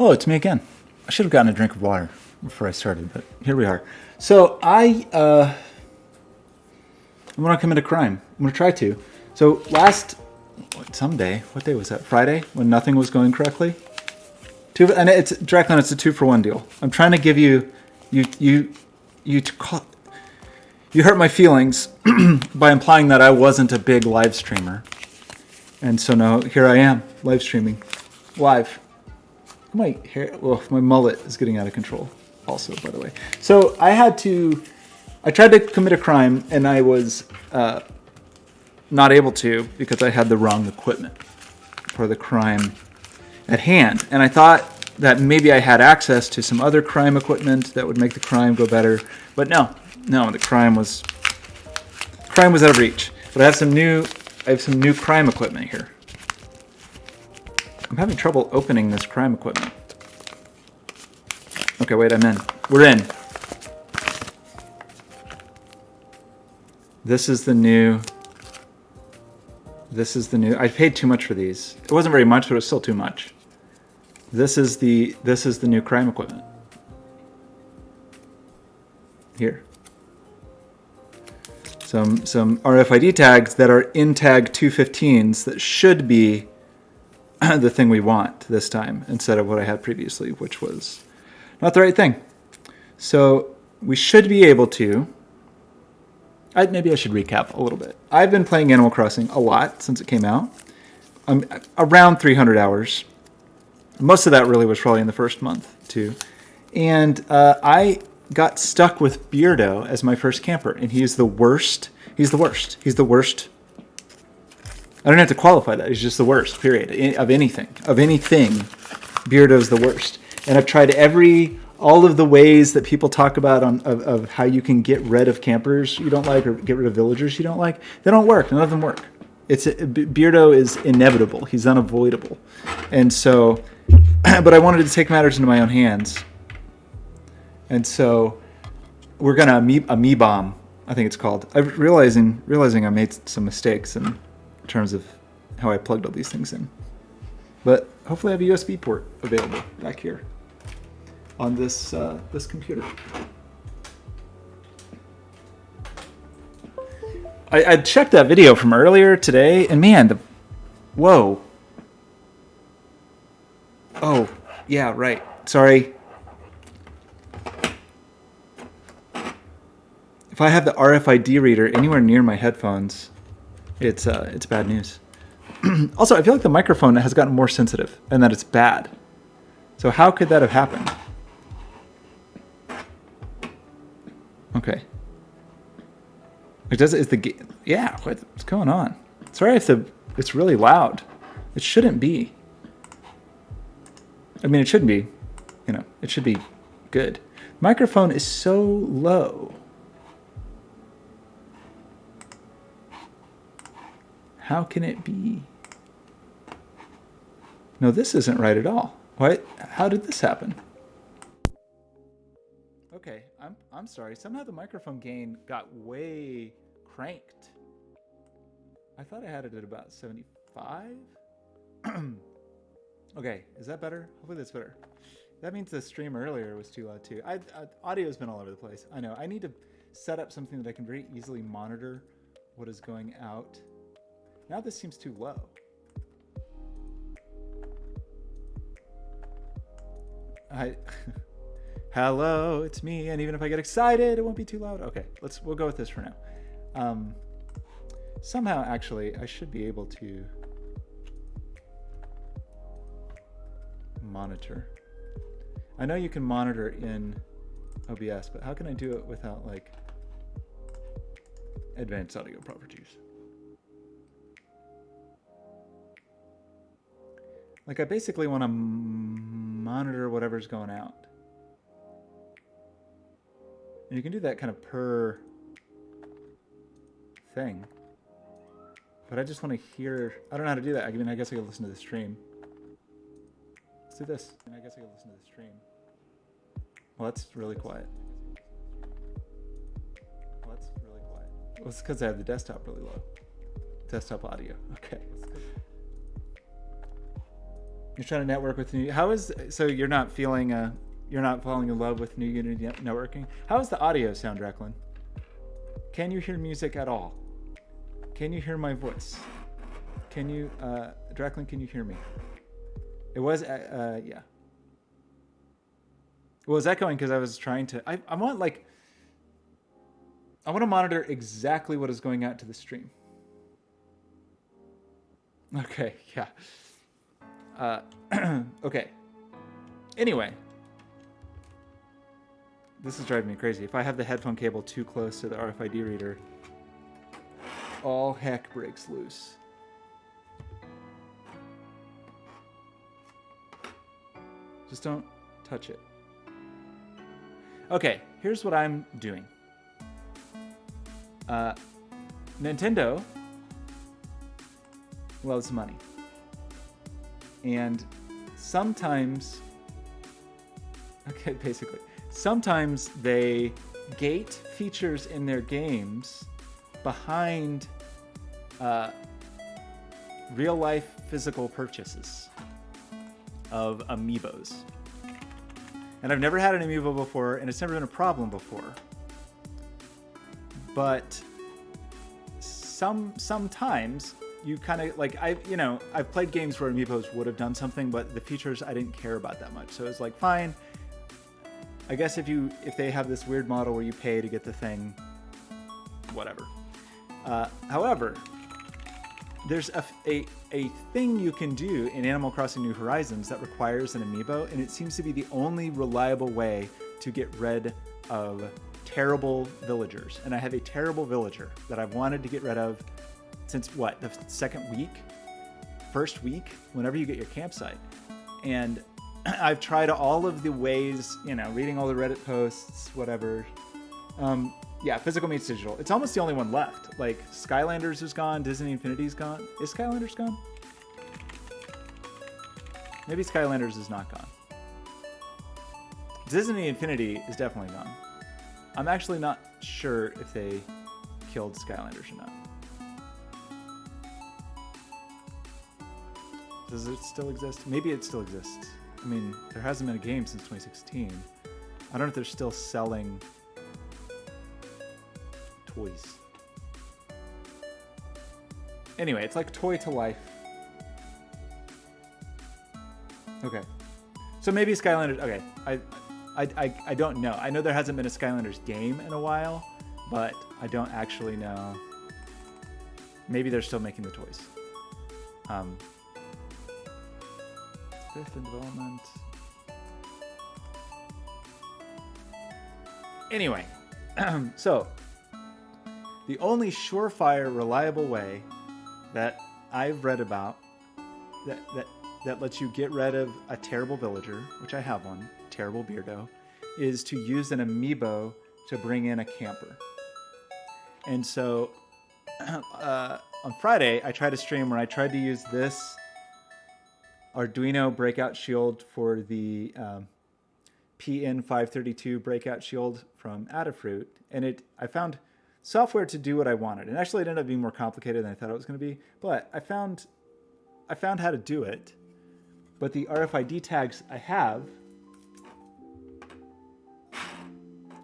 Oh, it's me again. I should have gotten a drink of water before I started, but here we are. So I'm gonna commit a crime. I'm gonna try to. So someday, what day was that? Friday, when nothing was going correctly. And it's Draclin. It's a 2-for-1 deal. I'm trying to give you hurt my feelings by implying that I wasn't a big live streamer, and so now here I am live streaming, live. My hair, well, my mullet is getting out of control. Also, by the way, so I tried to commit a crime, and I was not able to because I had the wrong equipment for the crime at hand. And I thought that maybe I had access to some other crime equipment that would make the crime go better. But no, the crime was out of reach. But I have some new crime equipment here. I'm having trouble opening this crime equipment. Okay, wait, I'm in. We're in. This is the new. I paid too much for these. It wasn't very much, but it was still too much. This is the new crime equipment. Here. Some RFID tags that are in tag 215s that should be the thing we want this time instead of what I had previously, which was not the right thing. So we should be able to. Maybe I should recap a little bit. I've been playing Animal Crossing a lot since it came out. Around 300 hours. Most of that really was probably in the first month, too. And I got stuck with Beardo as my first camper, and he is the worst. He's the worst. He's the worst. I don't have to qualify that. He's just the worst, period, of anything. Beardo's the worst. And I've tried all of the ways that people talk about of how you can get rid of campers you don't like or get rid of villagers you don't like. They don't work. None of them work. Beardo is inevitable. He's unavoidable. And so, but I wanted to take matters into my own hands. And so we're going to Amiibo, I think it's called. I'm realizing I made some mistakes in terms of how I plugged all these things in. But hopefully I have a USB port available back here on this computer. I checked that video from earlier today, and man, whoa. Oh, yeah, right. Sorry. If I have the RFID reader anywhere near my headphones, it's bad news. Also, I feel like the microphone has gotten more sensitive, and that it's bad. So how could that have happened? Okay. What's going on? Sorry if it's really loud. It shouldn't be. I mean, it shouldn't be. It should be good. Microphone is so low. How can it be? No, this isn't right at all. What? How did this happen? Okay, I'm sorry. Somehow the microphone gain got way cranked. I thought I had it at about 75. Okay, is that better? Hopefully that's better. That means the stream earlier was too loud too. Audio's been all over the place. I know. I need to set up something that I can very easily monitor what is going out. Now this seems too low. Hello, it's me, and even if I get excited, it won't be too loud. Okay, we'll go with this for now. Somehow, actually, I should be able to monitor. I know you can monitor in OBS, but how can I do it without advanced audio properties? I basically want to monitor whatever's going out. And you can do that kind of per thing. But I just want to hear. I don't know how to do that. I mean, I guess I could listen to the stream. Let's do this. Well, that's really quiet. Well, it's because I have the desktop really low. Desktop audio. Okay. You're trying to network with new. How is so? You're not feeling you're not falling in love with new Unity networking. How is the audio sound, Declan? Can you hear music at all? Can you hear my voice? Can you, Declan? Can you hear me? It was yeah. Well, it was echoing because I was trying to. I want like. I want to monitor exactly what is going out to the stream. Okay, yeah. Okay. Anyway. This is driving me crazy. If I have the headphone cable too close to the RFID reader, all heck breaks loose. Just don't touch it. Okay, here's what I'm doing. Nintendo loves money. And sometimes, okay, basically, sometimes they gate features in their games behind real-life physical purchases of Amiibos. And I've never had an Amiibo before, and it's never been a problem before. But sometimes you kind of like I've played games where Amiibos would have done something, but the features I didn't care about that much. So it's like, fine. I guess if they have this weird model where you pay to get the thing, whatever. However, there's a thing you can do in Animal Crossing New Horizons that requires an Amiibo, and it seems to be the only reliable way to get rid of terrible villagers. And I have a terrible villager that I've wanted to get rid of since what, the first week, whenever you get your campsite. And I've tried all of the ways, reading all the Reddit posts, whatever. Yeah, physical meets digital. It's almost the only one left. Like, Skylanders is gone, Disney Infinity's gone. Is Skylanders gone? Maybe Skylanders is not gone. Disney Infinity is definitely gone. I'm actually not sure if they killed Skylanders or not. Does it still exist? Maybe it still exists. I mean, there hasn't been a game since 2016. I don't know if they're still selling toys. Anyway, it's like toy to life. Okay. So maybe Skylanders... Okay, I don't know. I know there hasn't been a Skylanders game in a while, but I don't actually know. Maybe they're still making the toys. Fifth in development. Anyway, so the only surefire, reliable way that I've read about that lets you get rid of a terrible villager, which I have one, terrible Beardo, is to use an Amiibo to bring in a camper. And so on Friday, I tried a stream where I tried to use this Arduino breakout shield for the PN532 breakout shield from Adafruit, and I found software to do what I wanted. And actually, it ended up being more complicated than I thought it was going to be. But I found how to do it. But the RFID tags I have,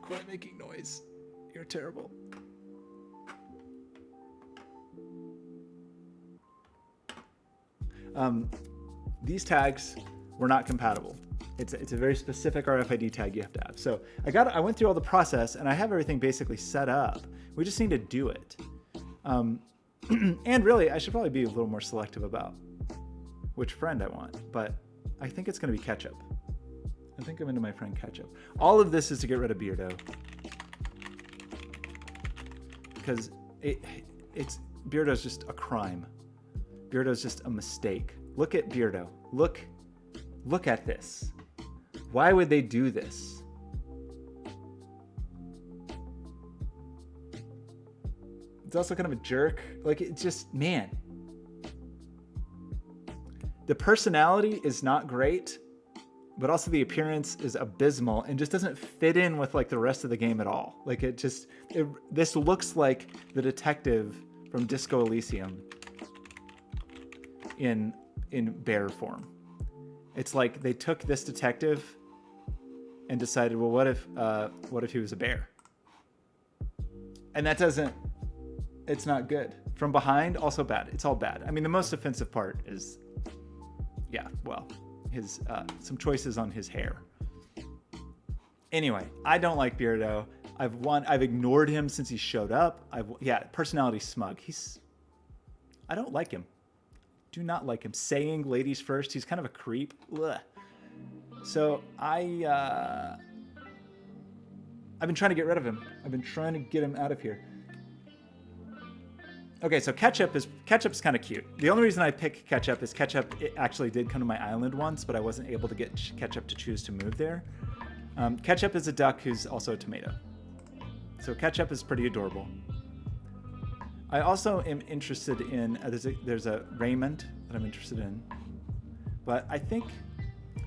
quit making noise. You're terrible. These tags were not compatible. It's a very specific RFID tag you have to have. So I went through all the process, and I have everything basically set up. We just need to do it. And really, I should probably be a little more selective about which friend I want. But I think it's going to be Ketchup. I think I'm into my friend Ketchup. All of this is to get rid of Beardo. Because Beardo's just a crime. Beardo's just a mistake. Look at Beardo. Look at this. Why would they do this? It's also kind of a jerk. Like, it's just, man. The personality is not great, but also the appearance is abysmal and just doesn't fit in with like the rest of the game at all. Like, this looks like the detective from Disco Elysium in bear form. It's like they took this detective and decided, well, what if he was a bear? And that doesn't, it's not good. From behind, also bad. It's all bad. I mean, the most offensive part is, yeah, well, his some choices on his hair. Anyway, I don't like Beardo. I've ignored him since he showed up. Personality smug. I don't like him. Do not like him. Saying ladies first. He's kind of a creep. Ugh. So I've been trying to get rid of him. I've been trying to get him out of here. Okay, so Ketchup's kind of cute. The only reason I pick Ketchup is Ketchup actually did come to my island once, but I wasn't able to get Ketchup to choose to move there. Ketchup is a duck who's also a tomato. So Ketchup is pretty adorable. I also am interested in, there's a Raymond that I'm interested in. But I think,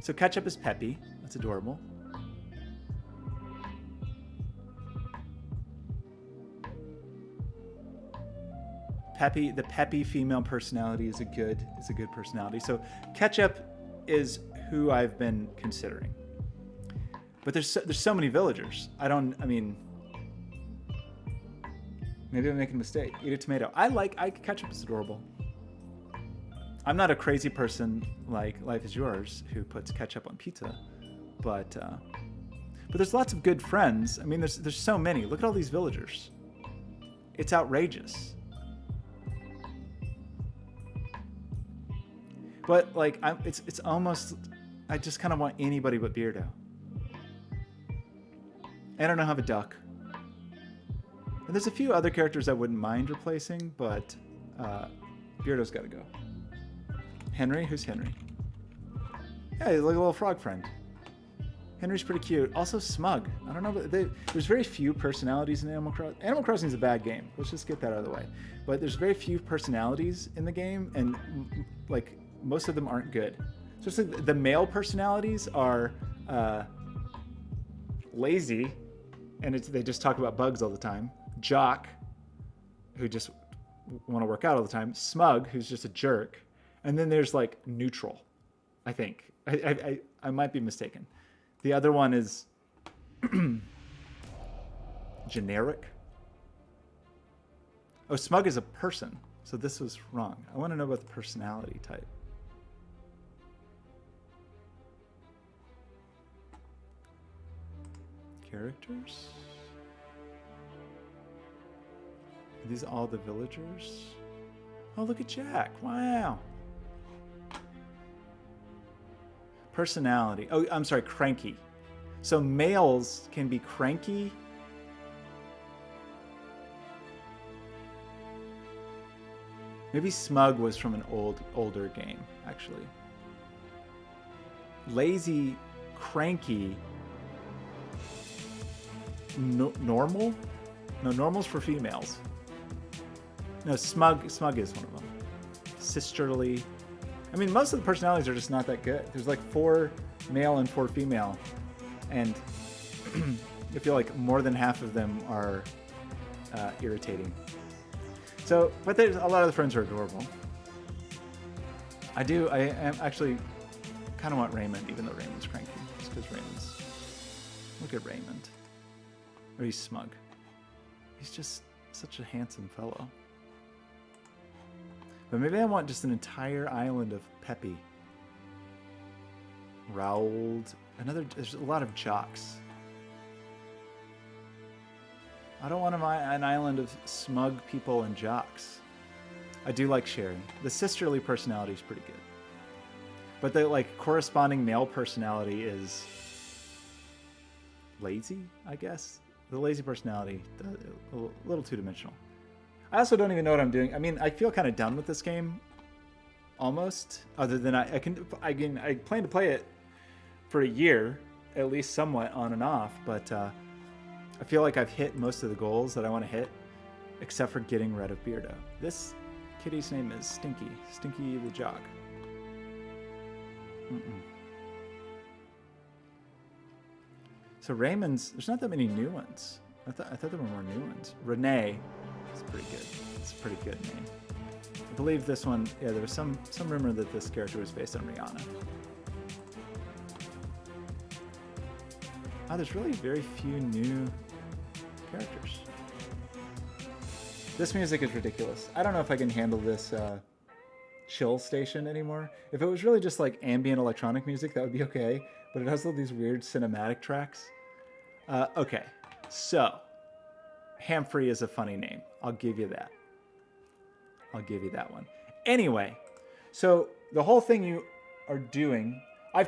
so Ketchup is Peppy. That's adorable. Peppy, the peppy female personality is a good personality. So Ketchup is who I've been considering. But there's so many villagers. Maybe I'm making a mistake. Eat a tomato. Ketchup is adorable. I'm not a crazy person like Life is Yours who puts ketchup on pizza, but there's lots of good friends. I mean, there's so many. Look at all these villagers. It's outrageous. But like, it's almost, I just kind of want anybody but Beardo. And I don't have a duck. And there's a few other characters I wouldn't mind replacing, but Beardo's got to go. Henry? Who's Henry? Yeah, he's like a little frog friend. Henry's pretty cute. Also smug. I don't know, but there's very few personalities in Animal Crossing. Animal Crossing is a bad game. Let's just get that out of the way. But there's very few personalities in the game, and like most of them aren't good. So it's like the male personalities are lazy, and they just talk about bugs all the time. Jock, who just want to work out all the time. Smug, who's just a jerk. And then there's like neutral, I think. I might be mistaken. The other one is generic. Oh, smug is a person. So this was wrong. I want to know about the personality type. Characters? Are these all the villagers? Oh, look at Jack. Wow. Personality. Oh, I'm sorry, cranky. So males can be cranky. Maybe smug was from an older game, actually. Lazy, cranky. Normal? No, normal's for females. No, smug is one of them. Sisterly. I mean, most of the personalities are just not that good. There's like 4 male and 4 female. And I feel like more than half of them are irritating. So, but there's a lot of the friends are adorable. I am actually kind of want Raymond, even though Raymond's cranky. Just because look at Raymond. Or he's smug. He's just such a handsome fellow. But maybe I want just an entire island of Peppy. Rowled. There's a lot of jocks. I don't want an island of smug people and jocks. I do like sharing. The sisterly personality is pretty good. But the like corresponding male personality is lazy, I guess. The lazy personality, a little two-dimensional. I also don't even know what I'm doing. I mean, I feel kind of done with this game, almost. Other than I plan to play it for a year, at least somewhat on and off. But I feel like I've hit most of the goals that I want to hit, except for getting rid of Beardo. This kitty's name is Stinky. Stinky the Jog. So Raymond's, there's not that many new ones. I thought there were more new ones. Renee is pretty good. It's a pretty good name. I believe this one, yeah, there was some rumor that this character was based on Rihanna. Oh, there's really very few new characters. This music is ridiculous. I don't know if I can handle this chill station anymore. If it was really just like ambient electronic music, that would be okay. But it has all these weird cinematic tracks. Okay, so Hamfrey is a funny name. I'll give you that. I'll give you that one. Anyway, so the whole thing you are doing, I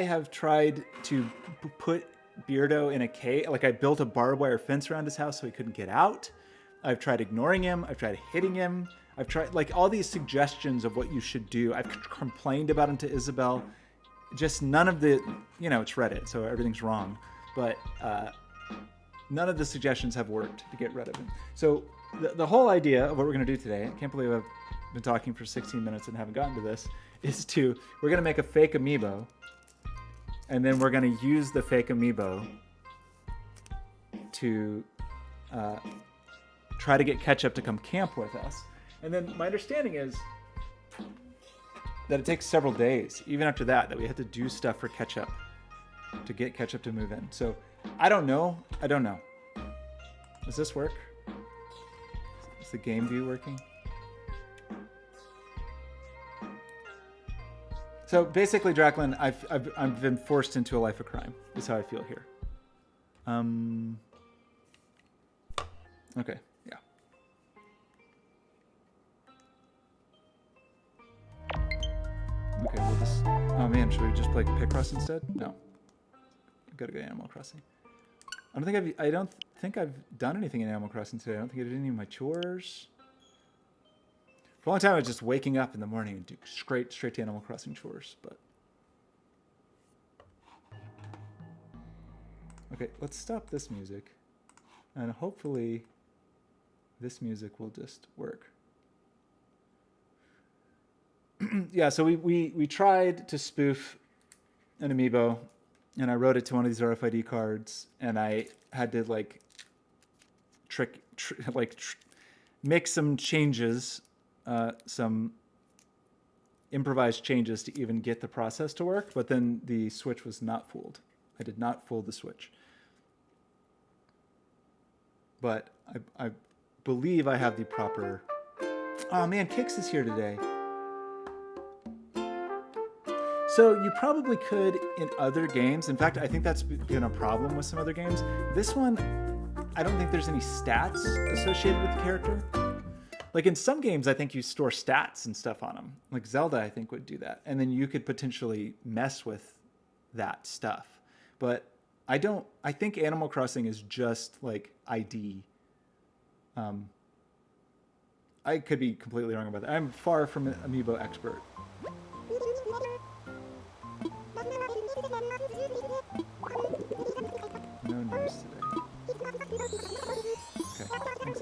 have tried to put Beardo in a cage. Like I built a barbed wire fence around his house so he couldn't get out. I've tried ignoring him. I've tried hitting him. I've tried like all these suggestions of what you should do. I've complained about him to Isabel. Just none of the, it's Reddit, so everything's wrong. But none of the suggestions have worked to get rid of him. So the whole idea of what we're going to do today, I can't believe I've been talking for 16 minutes and haven't gotten to this, is we're going to make a fake Amiibo. And then we're going to use the fake Amiibo to try to get Ketchup to come camp with us. And then my understanding is that it takes several days, even after that we have to do stuff for Ketchup to get Ketchup to move in. So I don't know. Does this work? Is the game view working? So basically, Draclin, I've been forced into a life of crime. Is how I feel here. Okay, yeah. Okay, well this. Oh man, should we just play Picross instead? No. I gotta go to Animal Crossing. I don't think I've done anything in Animal Crossing today. I don't think I did any of my chores. For a long time, I was just waking up in the morning and do straight to Animal Crossing chores. But okay, let's stop this music, and hopefully, this music will just work. Yeah, so we tried to spoof an Amiibo, and I wrote it to one of these RFID cards, and I had to make some changes. Some improvised changes to even get the process to work, but then the switch was not fooled. I did not fool the switch. But I believe I have the proper... Oh man, Kix is here today. So you probably could in other games. In fact, I think that's been a problem with some other games. This one, I don't think there's any stats associated with the character. Like in some games, I think you store stats and stuff on them. Like Zelda, I think, would do that. And then you could potentially mess with that stuff. But I think Animal Crossing is just like ID. I could be completely wrong about that. I'm far from an Amiibo expert. No news today. Okay, thanks.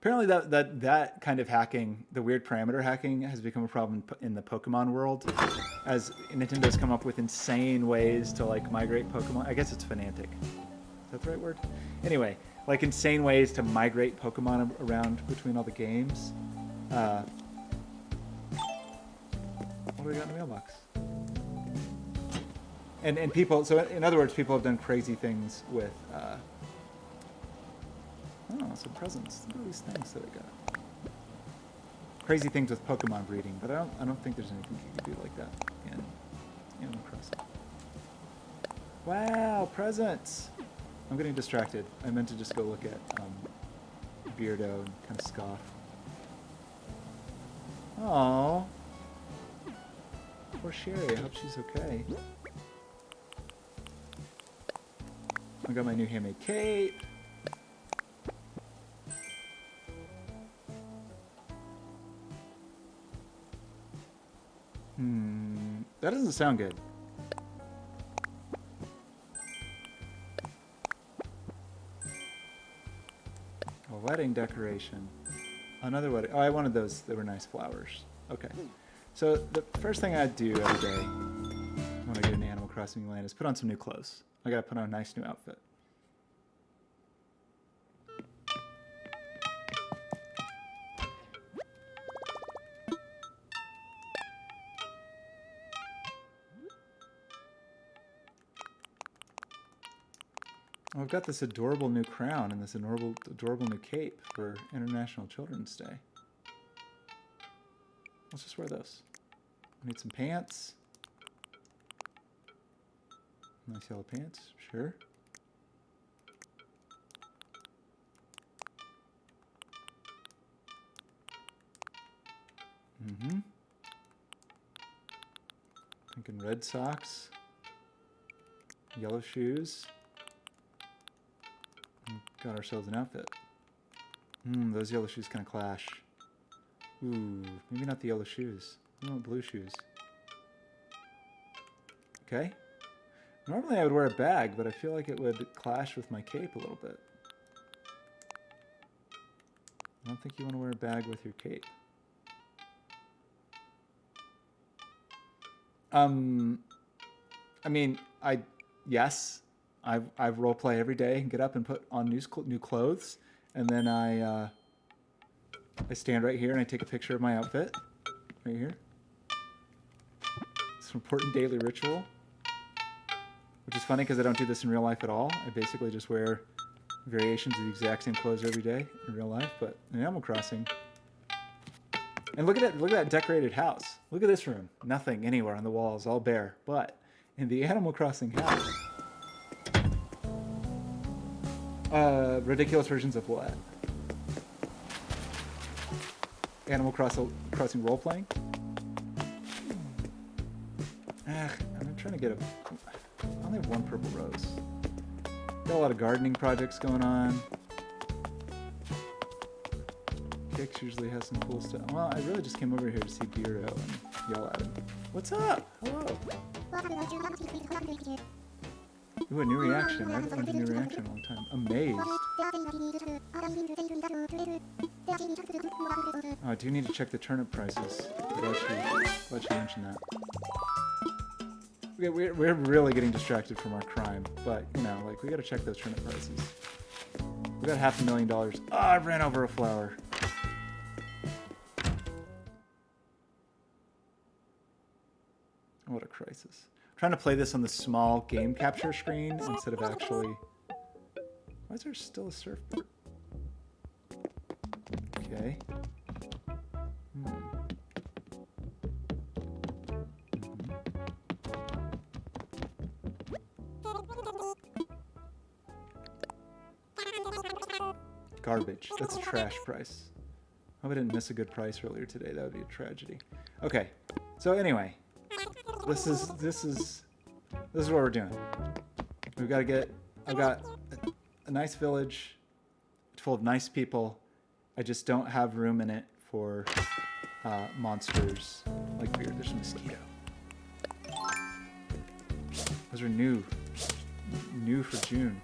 Apparently that kind of hacking, the weird parameter hacking, has become a problem in the Pokemon world, as Nintendo's come up with insane ways to like migrate Pokemon. I guess it's Fnatic. Is that the right word? Anyway, like insane ways to migrate Pokemon around between all the games. What do we got in the mailbox? And people, so in other words, people have done crazy things with, some presents. Look at these things that I got. Crazy things with Pokemon breeding, but I don't think there's anything you can do like that in Animal Crossing. Wow, presents! I'm getting distracted. I meant to just go look at Beardo and kind of scoff. Aww. Poor Sherry, I hope she's okay. I got my new handmade cape. That doesn't sound good. A wedding decoration. Another wedding. Oh, I wanted those. They were nice flowers. Okay. So the first thing I do every day when I get into Animal Crossing land is put on some new clothes. I gotta put on a nice new outfit. Oh, I've got this adorable new crown and this adorable new cape for International Children's Day. Let's just wear those. I need some pants. Nice yellow pants, sure. Mm-hmm. Thinking red socks. Yellow shoes. Got ourselves an outfit. Those yellow shoes kind of clash. Ooh, maybe not the yellow shoes. We want blue shoes. Okay. Normally I would wear a bag, but I feel like it would clash with my cape a little bit. I don't think you want to wear a bag with your cape. I mean, yes, I roleplay every day and get up and put on new clothes, and then I stand right here and I take a picture of my outfit, right here. It's an important daily ritual, which is funny because I don't do this in real life at all. I basically just wear variations of the exact same clothes every day in real life, but in Animal Crossing. And look at that decorated house. Look at this room. Nothing anywhere on the walls, all bare. But in the Animal Crossing house, ridiculous versions of what? Animal Crossing role-playing? I'm trying to get I only have one purple rose. Got a lot of gardening projects going on. Kix usually has some cool stuff. Well, I really just came over here to see Beardo and yell at him. What's up? Hello. Ooh, a new reaction. I haven't learned a new reaction in a long time. Amazed. Oh, I do need to check the turnip prices. Glad you mentioned that. Okay, we're really getting distracted from our crime, but, you know, like, we gotta check those turnip prices. We got $500,000. Oh, I ran over a flower. What a crisis. I'm trying to play this on the small game capture screen instead of actually... Why is there still a surfboard? Okay. Garbage. That's a trash price. I hope I didn't miss a good price earlier today. That would be a tragedy. Okay. So anyway, this is what we're doing. We've got to get. I've got a nice village full of nice people. I just don't have room in it for monsters like beer. There's a mosquito. Those are new for June.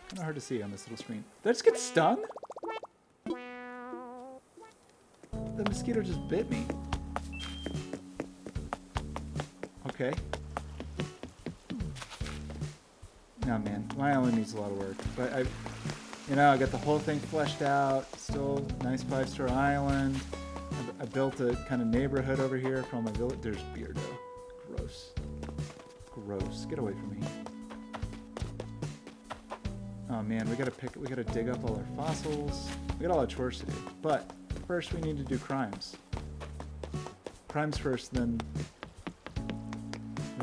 Kind of hard to see on this little screen. Did I just get stung? The mosquito just bit me. Okay. No, man, my island needs a lot of work. But I got the whole thing fleshed out. Still nice 5-star island. I built a kind of neighborhood over here for all my village. There's Beardo. Gross. Gross. Get away from me. Oh man, we gotta dig up all our fossils. We got a lot of chores to do. But first we need to do crimes. Crimes first, then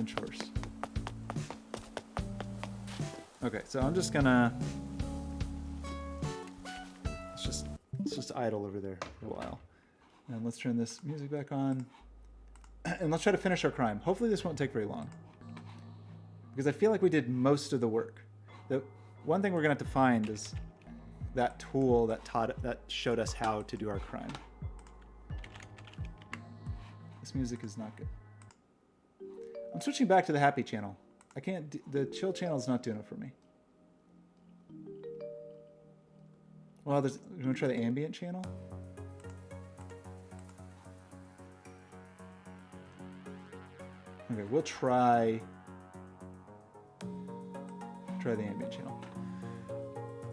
chores. Okay, so I'm just gonna let's just idle over there for a while. And let's turn this music back on. And let's try to finish our crime. Hopefully this won't take very long. Because I feel like we did most of the work. The one thing we're gonna have to find is that tool that showed us how to do our crime. This music is not good. I'm switching back to the happy channel. I can't. The chill channel is not doing it for me. Well, you want to try the ambient channel? Okay, we'll try the ambient channel.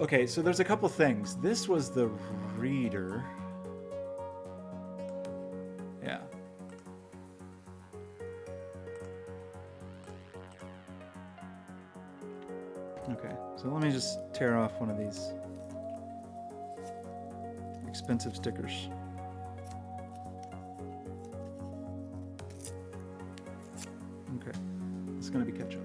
Okay, so there's a couple things. This was the reader. Yeah. Okay. So let me just tear off one of these expensive stickers. Okay, it's gonna be ketchup.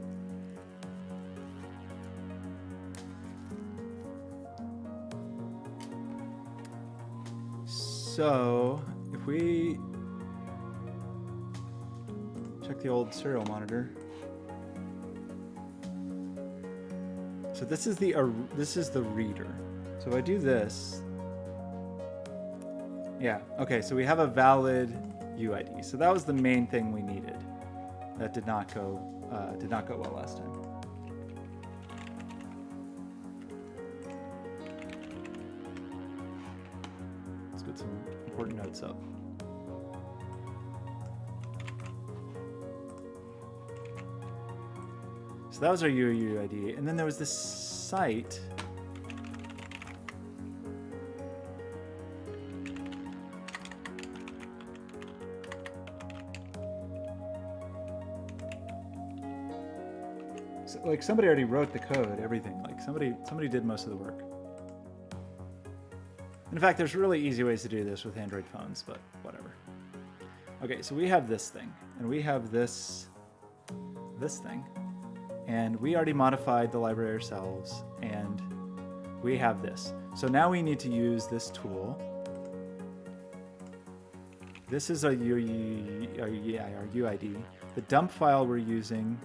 So if we check the old serial monitor. So this is the reader. So if I do this, yeah, okay, so we have a valid UID. So that was the main thing we needed. That did not go well last time. Let's put some important notes up. So that was our UID, and then there was this site. So, like somebody already wrote the code, everything. Like somebody did most of the work. In fact, there's really easy ways to do this with Android phones, but whatever. Okay, so we have this thing, and we have this thing. And we already modified the library ourselves, and we have this. So now we need to use this tool. This is our UID. The dump file we're using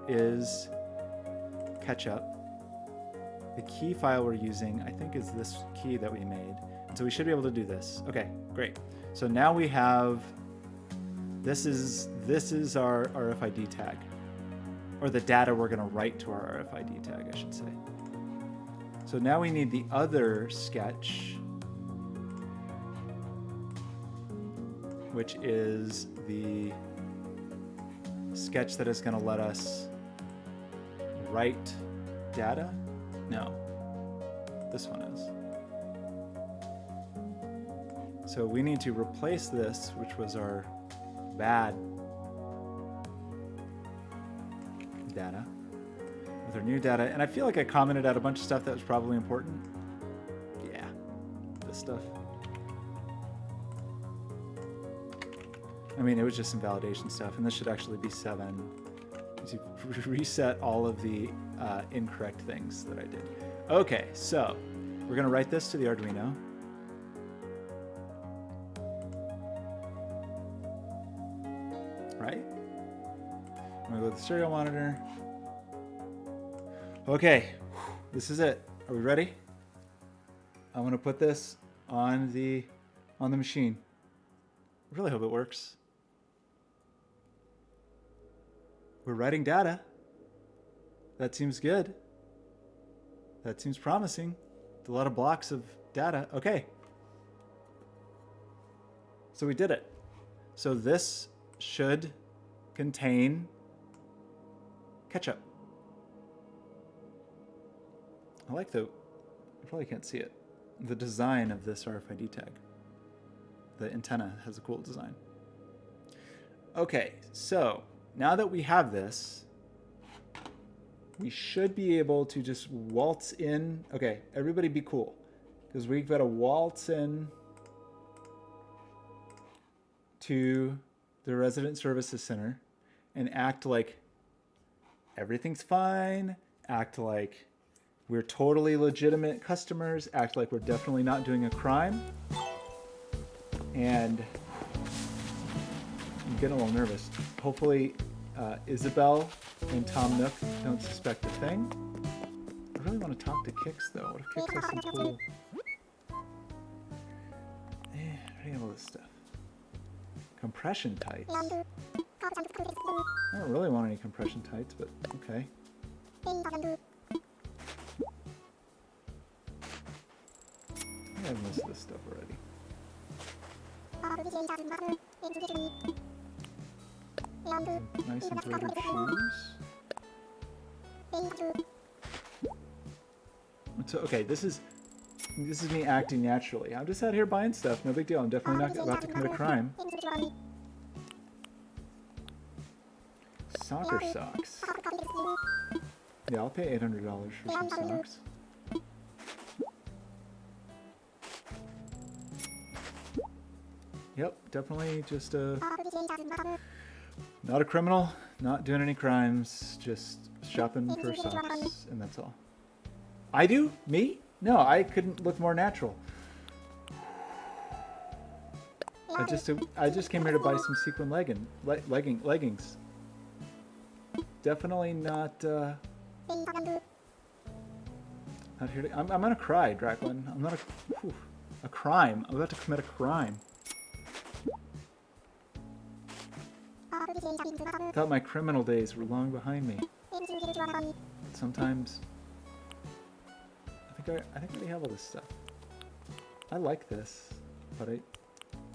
is ketchup. The key file we're using, I think, is this key that we made. And so we should be able to do this. Okay, great. So now we have, this is our RFID tag. Or the data we're going to write to our RFID tag, I should say. So now we need the other sketch, which is the sketch that is going to let us write data. No, this one is. So we need to replace this, which was our bad data, with our new data. And I feel like I commented out a bunch of stuff that was probably important. Yeah, this stuff. I mean, it was just some validation stuff, and this should actually be 7. To reset all of the incorrect things that I did. Okay, so we're going to write this to the Arduino. Right? I'm going to go to the serial monitor. Okay, this is it. Are we ready? I'm going to put this on the machine. I really hope it works. We're writing data. That seems good. That seems promising. It's a lot of blocks of data. Okay. So we did it. So this should contain ketchup. I like you probably can't see it, the design of this RFID tag. The antenna has a cool design. Okay, so now that we have this, we should be able to just waltz in. Okay, everybody be cool, because we've got to waltz in to the Resident Services Center and act like everything's fine, act like we're totally legitimate customers, act like we're definitely not doing a crime. And I'm getting a little nervous. Hopefully Isabel and Tom Nook don't suspect a thing. I really want to talk to Kix though. What if Kix has some cool... reading all this stuff. Compression tights. I don't really want any compression tights, but okay. I have most of this stuff already. Nice embroidered shoes. So, okay, this is me acting naturally. I'm just out here buying stuff. No big deal. I'm definitely not about to commit a crime. Soccer socks. Yeah, I'll pay $800 for some socks. Yep, definitely just not a criminal, not doing any crimes, just shopping for socks, and that's all. I do? Me? No, I couldn't look more natural. I just came here to buy some sequin leggings. Definitely not not here to, I'm gonna cry, Draklin. I'm not a crime. I'm about to commit a crime. I thought my criminal days were long behind me. Sometimes I think I already have all this stuff. I like this, but I'm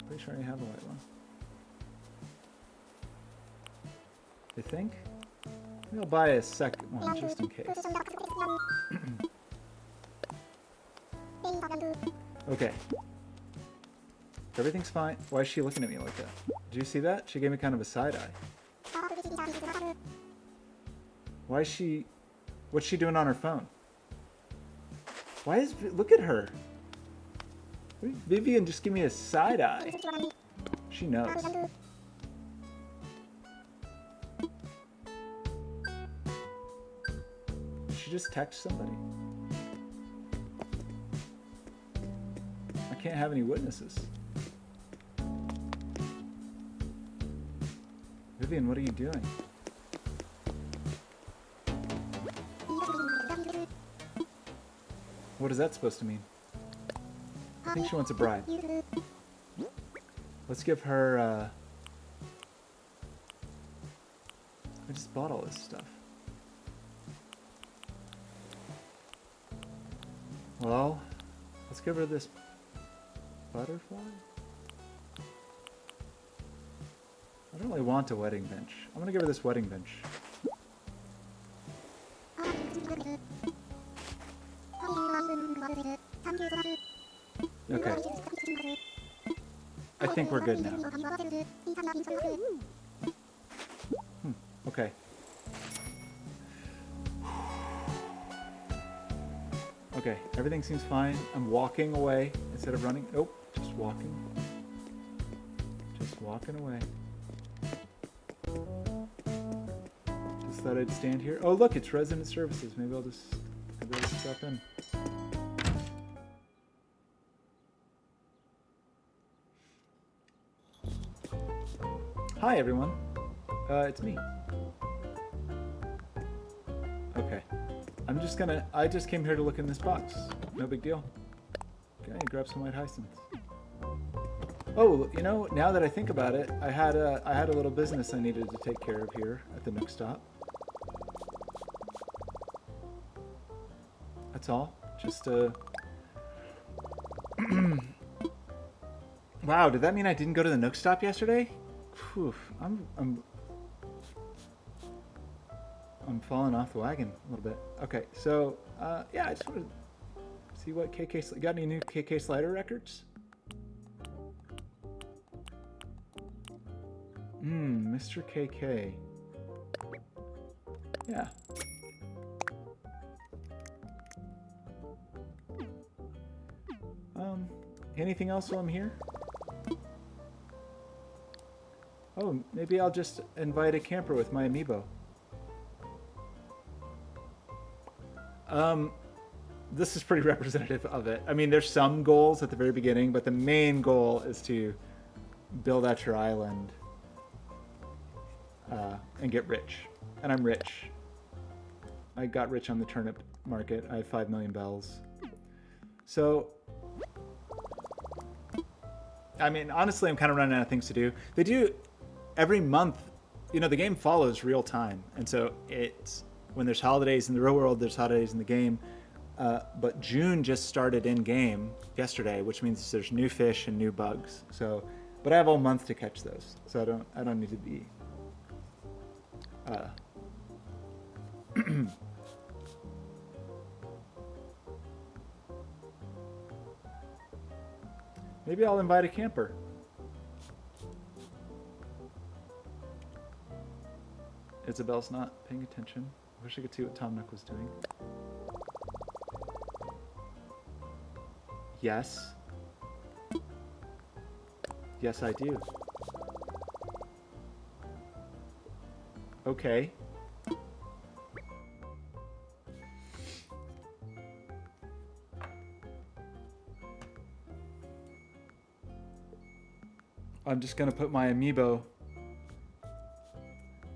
pretty sure I have the right one. You think? Maybe I'll buy a second one just in case. Okay. Everything's fine. Why is she looking at me like that? Did you see that? She gave me kind of a side eye. Why is she... What's she doing on her phone? Why is... Look at her. Vivian just give me a side eye. She knows. Did she just text somebody? I can't have any witnesses. Vivian, what are you doing? What is that supposed to mean? I think she wants a bribe. Let's give her, I just bought all this stuff. Well, let's give her this butterfly. I don't really want a wedding bench. I'm gonna give her this wedding bench. Okay. I think we're good now. Okay. Okay, everything seems fine. I'm walking away instead of running. Nope, just walking. Just walking away. Just thought I'd stand here. Oh, look, it's resident services. Maybe I'll just stop in. Hi, everyone. It's me. Okay. I just came here to look in this box. No big deal. Okay, grab some white hyacinths. Oh, you know, now that I think about it, I had a little business I needed to take care of here at the Nook Stop. That's all. Just Wow, did that mean I didn't go to the Nook Stop yesterday? Whew, I'm falling off the wagon a little bit. Okay, so yeah, I just wanted to see what KK got any new KK Slider records? Mr. KK. Yeah. Anything else while I'm here? Oh, maybe I'll just invite a camper with my Amiibo. This is pretty representative of it. I mean, there's some goals at the very beginning, but the main goal is to build out your island and get rich. And I'm rich. I got rich on the turnip market. I have 5 million bells. So, I mean, honestly, I'm kind of running out of things to do. They do every month, you know, the game follows real time. And so it's when there's holidays in the real world, there's holidays in the game. But June just started in game yesterday, which means there's new fish and new bugs. So, but I have all month to catch those. So I don't need to be maybe I'll invite a camper. Isabel's not paying attention. I wish I could see what Tom Nook was doing. Yes. Yes, I do. Okay. I'm just gonna put my Amiibo,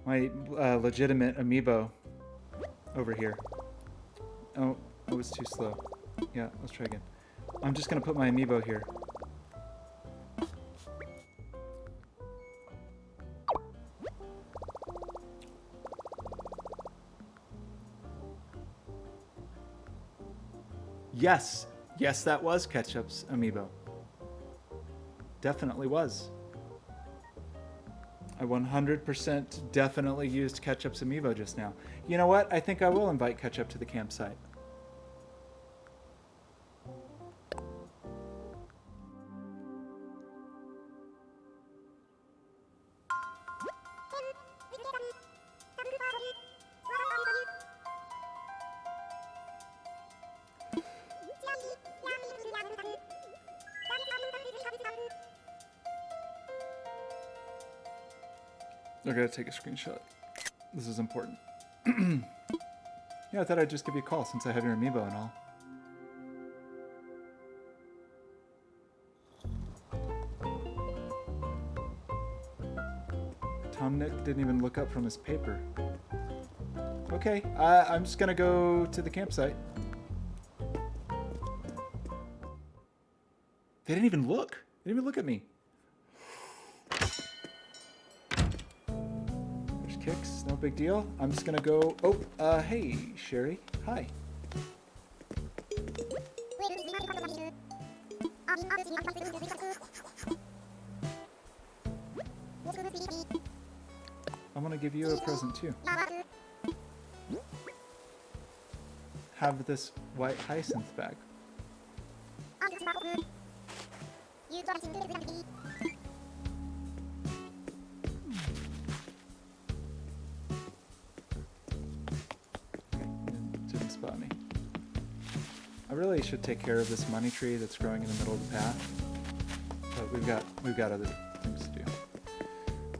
my legitimate Amiibo, over here. Oh, I was too slow. Yeah, let's try again. I'm just gonna put my Amiibo here. Yes, yes, that was Ketchup's Amiibo. Definitely was. I 100% definitely used Ketchup's Amiibo just now. You know what? I think I will invite Ketchup to the campsite. I gotta take a screenshot. This is important. Yeah, I thought I'd just give you a call since I have your Amiibo and all. Tom Nook didn't even look up from his paper. Okay, I'm just gonna go to the campsite. They didn't even look. They didn't even look at me. There's kicks, no big deal. I'm just gonna go. Oh, hey, Sherry. Hi. I'm gonna give you a present too. Have this white hyacinth bag. Didn't spot me. I really should take care of this money tree that's growing in the middle of the path. But we've got other things to do.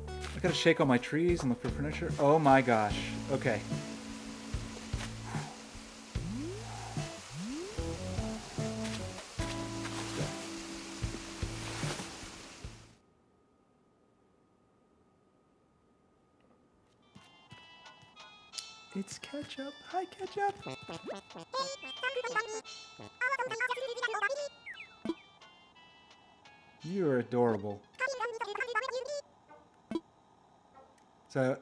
I gotta shake all my trees and look for furniture. Oh my gosh. Okay. It's Ketchup. Hi, Ketchup. You are adorable. So,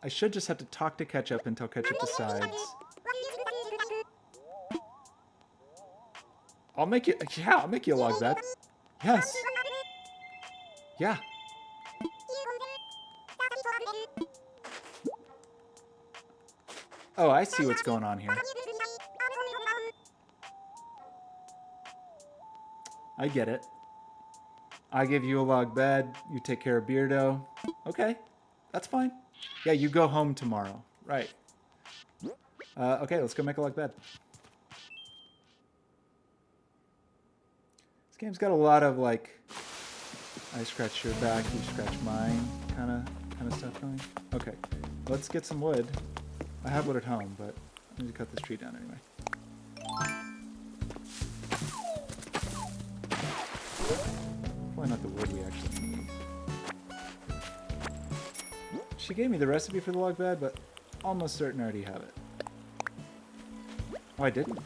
I should just have to talk to Ketchup until Ketchup decides. I'll make you, yeah, I'll make you a log bed. Yes. Yeah. Oh, I see what's going on here. I get it. I give you a log bed, you take care of Beardo. Okay, that's fine. Yeah, you go home tomorrow. Right. Okay, let's go make a log bed. This game's got a lot of, like, I scratch your back, you scratch mine kind of stuff going. Okay, let's get some wood. I have wood at home, but I need to cut this tree down anyway. Probably not the wood we actually need. She gave me the recipe for the log bed, but almost certain I already have it. Oh, I didn't?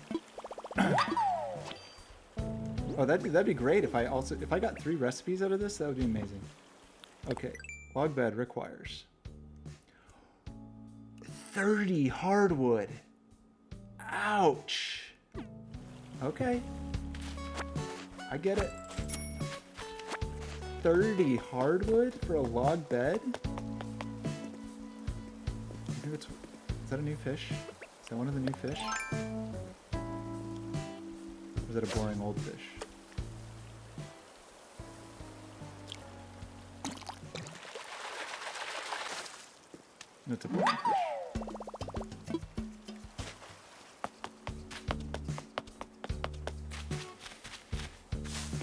Oh, that'd be great if I got 3 recipes out of this. That would be amazing. Okay, log bed requires 30 hardwood. Ouch. Okay, I get it. 30 hardwood for a log bed? I think is that a new fish? Is that one of the new fish? Or is that a boring old fish? That's a boring fish.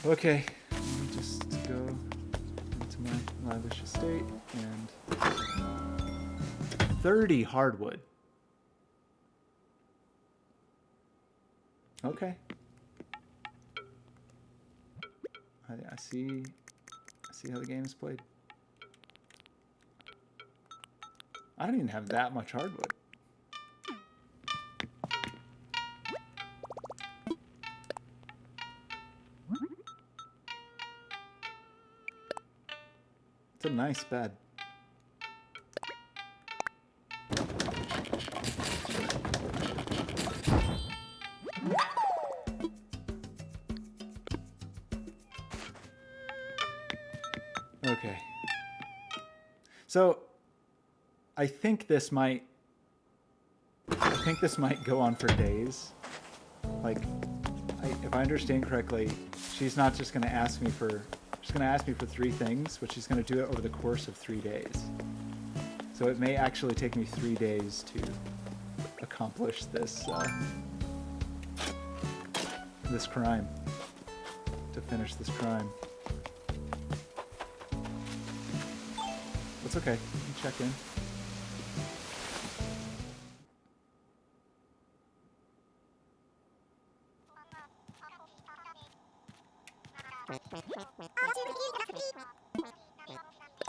Okay, let me just go into my lavish estate and 30 hardwood. Okay. I see how the game is played. I don't even have that much hardwood. It's a nice bed. Okay. So I think this might go on for days. Like, if I understand correctly, she's not just going to ask me for... She's going to ask me for 3 things, but she's going to do it over the course of 3 days. So it may actually take me 3 days to accomplish this this crime. To finish this crime. That's okay. You can check in.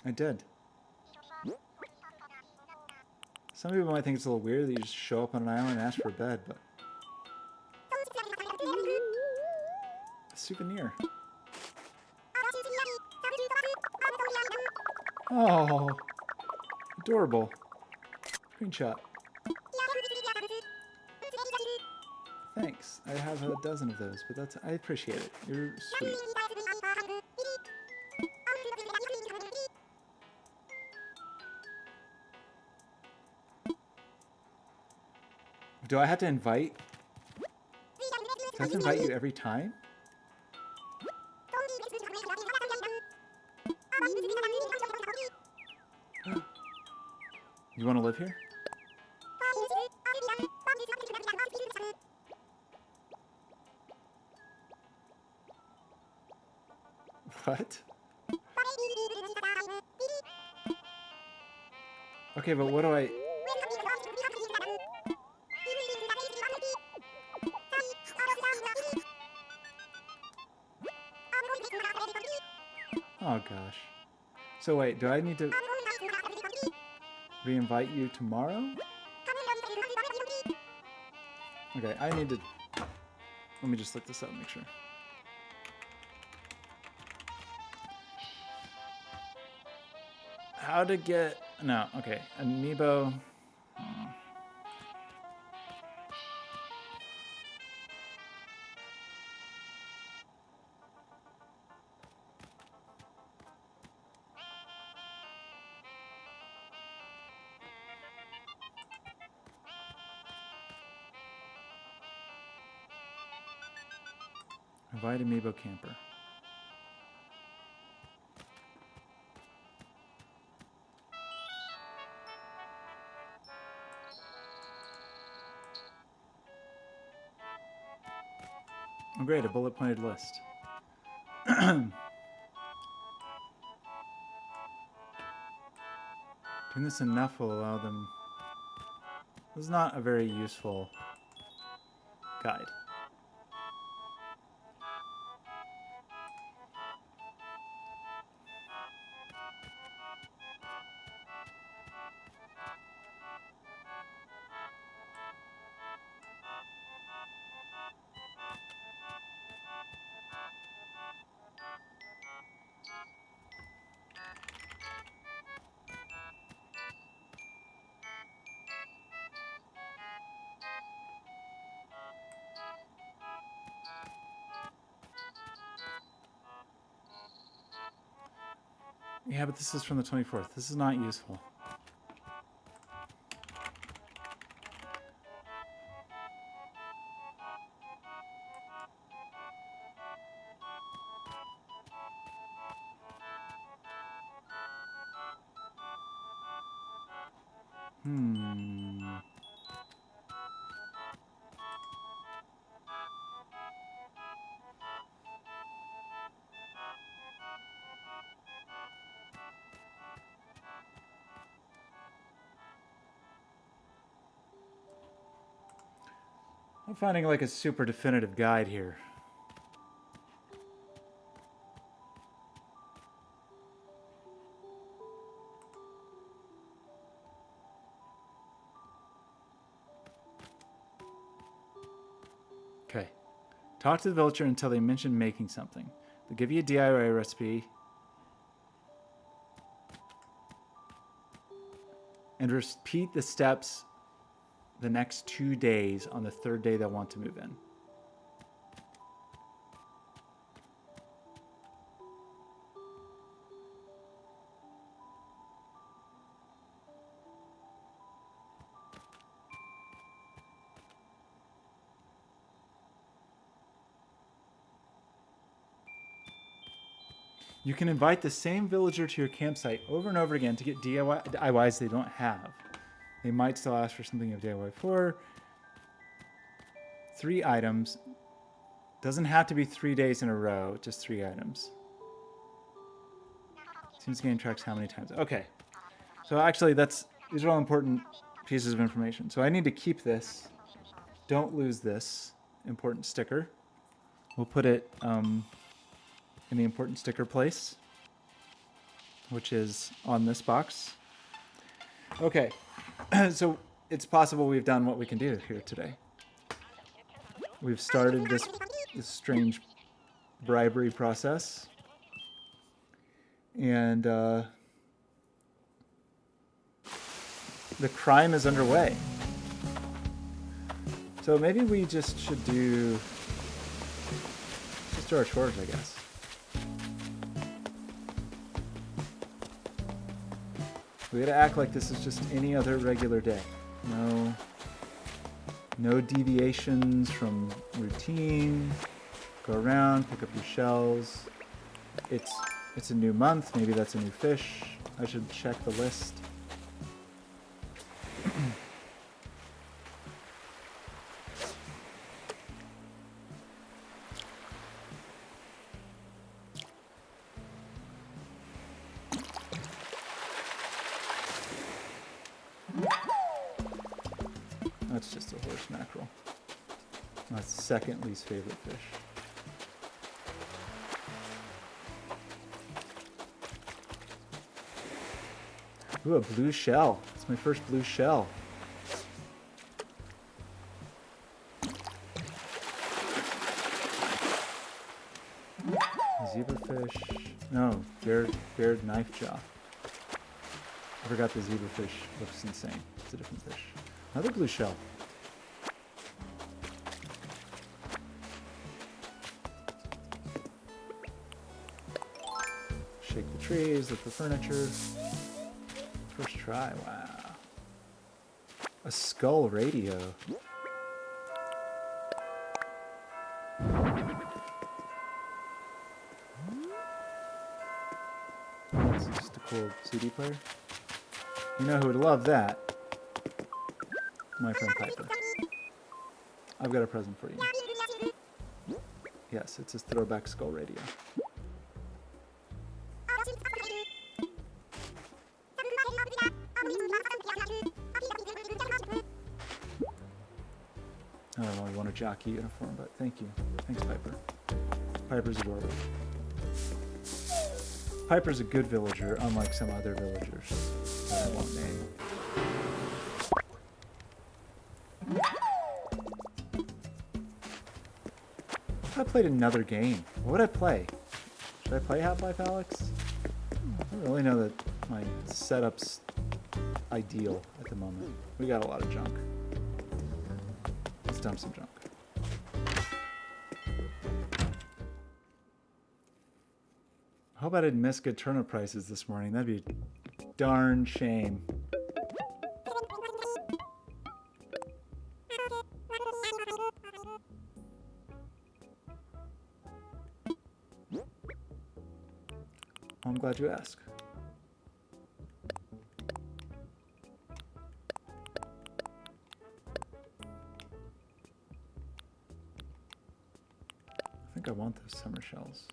I did. Some people might think it's a little weird that you just show up on an island and ask for a bed, but... A souvenir. Oh, adorable. Screenshot. Thanks. I have a dozen of those, but I appreciate it. You're sweet. Do I have to invite? Do I have to invite you every time? You want to live here? What? Okay, but what do I... Oh gosh. So wait, do I need to re-invite you tomorrow? Okay, I need to... Let me just look this up and make sure. How to get... No, okay. Amiibo... Invite Amiibo Camper. Oh great, a bullet-pointed list. Doing this enough will allow them... This is not a very useful guide. Yeah, but this is from the 24th. This is not useful. I'm finding like a super definitive guide here. Okay. Talk to the villager until they mention making something. They'll give you a DIY recipe. And repeat the steps the next 2 days on the third day they'll want to move in. You can invite the same villager to your campsite over and over again to get DIYs they don't have. They might still ask for something of DIY 4. 3 items. Doesn't have to be 3 days in a row, just 3 items. Seems the game tracks how many times. Okay. So actually these are all important pieces of information. So I need to keep this. Don't lose this important sticker. We'll put it in the important sticker place, which is on this box. Okay, so it's possible we've done what we can do here today. We've started this strange bribery process, and the crime is underway. So maybe we just should do our chores, I guess. We gotta act like this is just any other regular day. No deviations from routine. Go around, pick up your shells. It's a new month, maybe that's a new fish. I should check the list. That's just a horse mackerel. My second least favorite fish. Ooh, a blue shell. It's my first blue shell. Zebrafish. No, bared knife jaw. I forgot the zebrafish looks insane. It's a different fish. Another blue shell. Shake the trees, look for furniture. First try, wow. A skull radio. This is just a cool CD player. You know who would love that? My friend Piper. I've got a present for you. Yes, it's his throwback skull radio. I don't really want a jockey uniform, but thank you. Thanks, Piper. Piper's adorable. Piper's a good villager, unlike some other villagers that I won't name. I played another game. What would I play? Should I play Half-Life Alyx? I don't really know that my setup's ideal at the moment. We got a lot of junk. Let's dump some junk. I hope I didn't miss good turnip prices this morning. That'd be a darn shame. I'm glad you asked. I think I want those summer shells.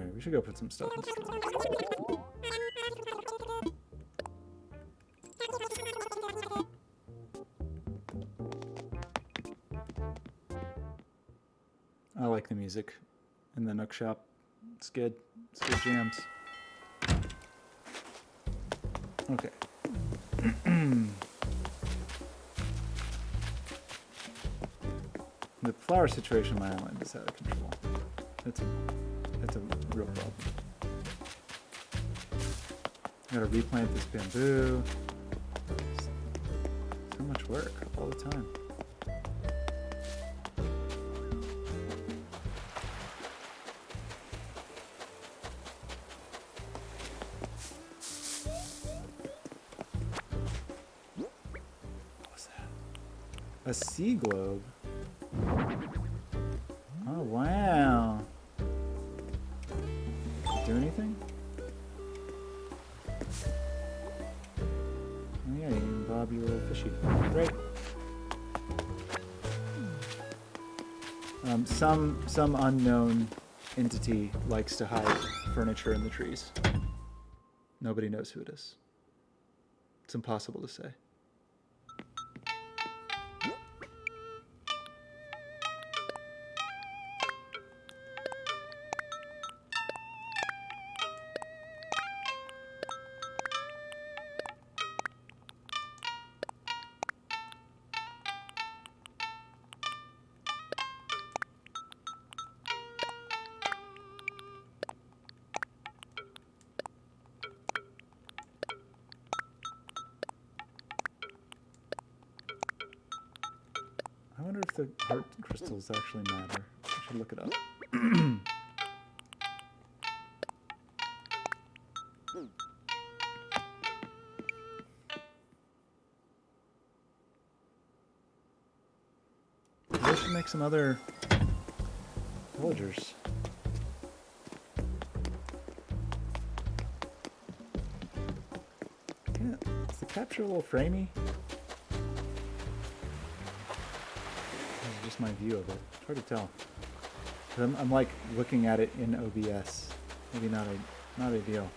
Okay, we should go put some stuff in storage. I like the music in the Nook shop. It's good. It's good jams. Okay. The flower situation on my island is out of control. It's a real problem. I gotta replant this bamboo. So much work all the time. What's that? A sea globe? Oh, wow. Do anything? Oh yeah, you can bob your little fishy. Great. Some unknown entity likes to hide furniture in the trees. Nobody knows who it is. It's impossible to say. I wonder if the heart crystals actually matter. I should look it up. I should make some other villagers. Yeah, is the capture a little framey? Just my view of it. It's hard to tell. I'm like looking at it in OBS. Maybe not ideal.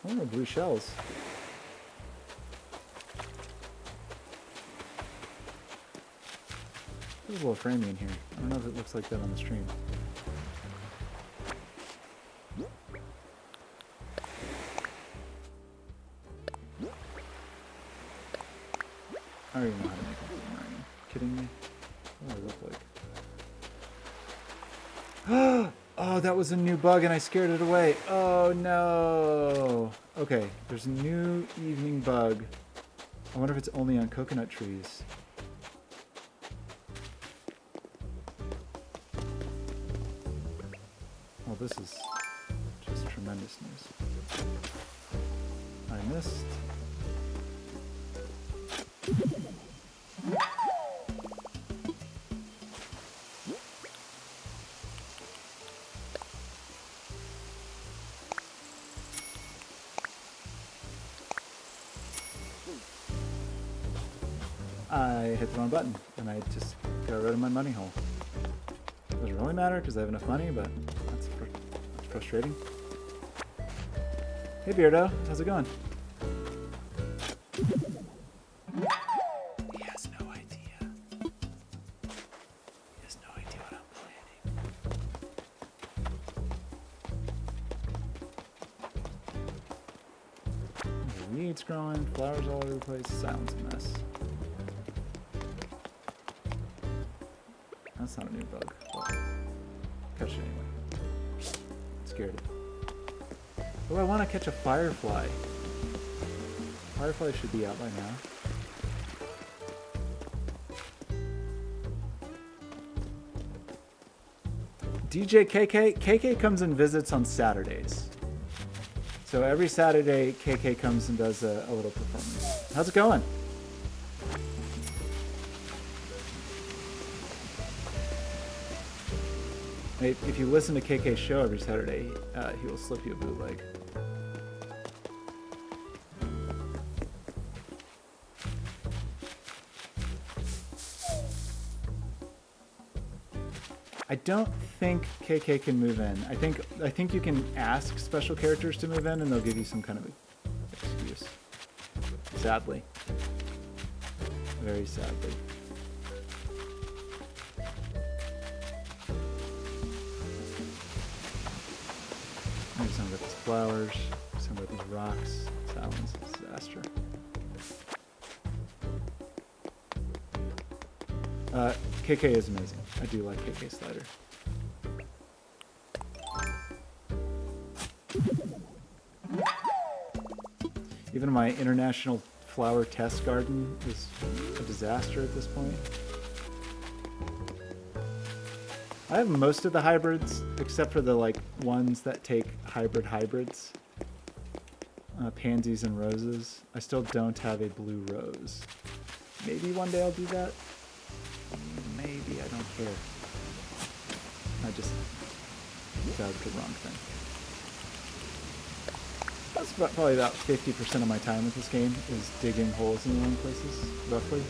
Oh, blue shells. There's a little framey in here. I don't know if it looks like that on the stream. I don't even know how to make a boomerang. Kidding me? What do I look like? Oh, that was a new bug and I scared it away. Oh no. Okay, there's a new evening bug. I wonder if it's only on coconut trees. Well, this is just tremendous news. I missed. I hit the wrong button, and I just got rid of my money hole. Doesn't really matter because I have enough money, but that's frustrating. Hey Beardo, how's it going? He has no idea. He has no idea what I'm planning. Weeds growing, flowers all over the place, silence a mess. That's not a new bug, but catch it anyway. Scared it. Oh, I want to catch a firefly. Firefly should be out by now. DJ KK? KK comes and visits on Saturdays. So every Saturday, KK comes and does a little performance. How's it going? If you listen to KK's show every Saturday, he will slip you a bootleg. I don't think KK can move in. I think you can ask special characters to move in, and they'll give you some kind of excuse. Sadly, very sadly. Maybe some of these flowers, some of these rocks. That one's a disaster. KK is amazing. I do like KK Slider. Even my international flower test garden is a disaster at this point. I have most of the hybrids, except for the ones that take hybrids. Pansies and roses. I still don't have a blue rose. Maybe one day I'll do that. Maybe, I don't care. I just dug the wrong thing. That's probably about 50% of my time with this game is digging holes in the wrong places, roughly.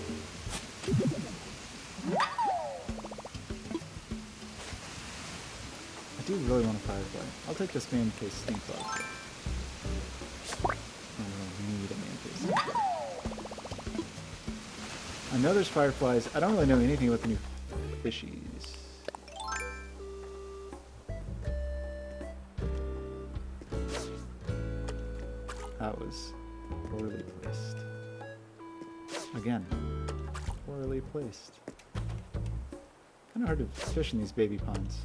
I do really want a firefly. I'll take this man case stink bug. I don't need a man case stink bug. I know there's fireflies. I don't really know anything about the new fishies. That was poorly placed. Again, poorly placed. Kind of hard to fish in these baby ponds.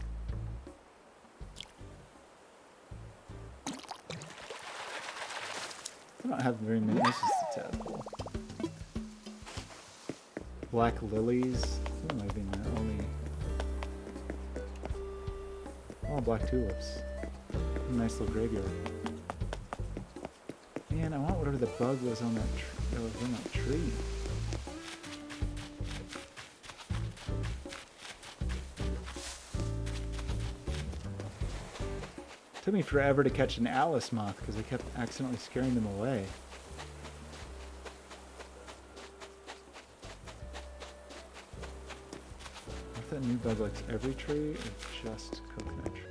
I don't have very many. This is a tadpole. Black lilies. What am I being that? Only. Oh, black tulips. Nice little graveyard. Man, I want whatever the bug was on that tree. It took me forever to catch an Alice moth because I kept accidentally scaring them away. If that new bug likes every tree or just coconut trees?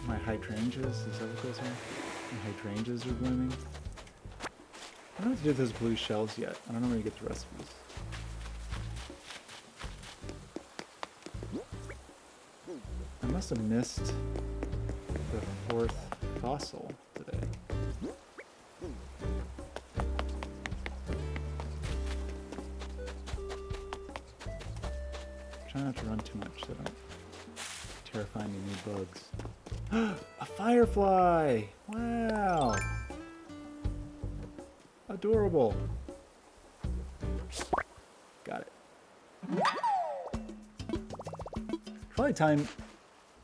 My hydrangeas, is that what those are? My hydrangeas are blooming. I don't know what to do with those blue shells yet. I don't know where you get the recipes. I must have missed the 4th fossil today. Try not to run too much so I don't terrify any new bugs. A firefly! Wow! Adorable. Got it. Probably time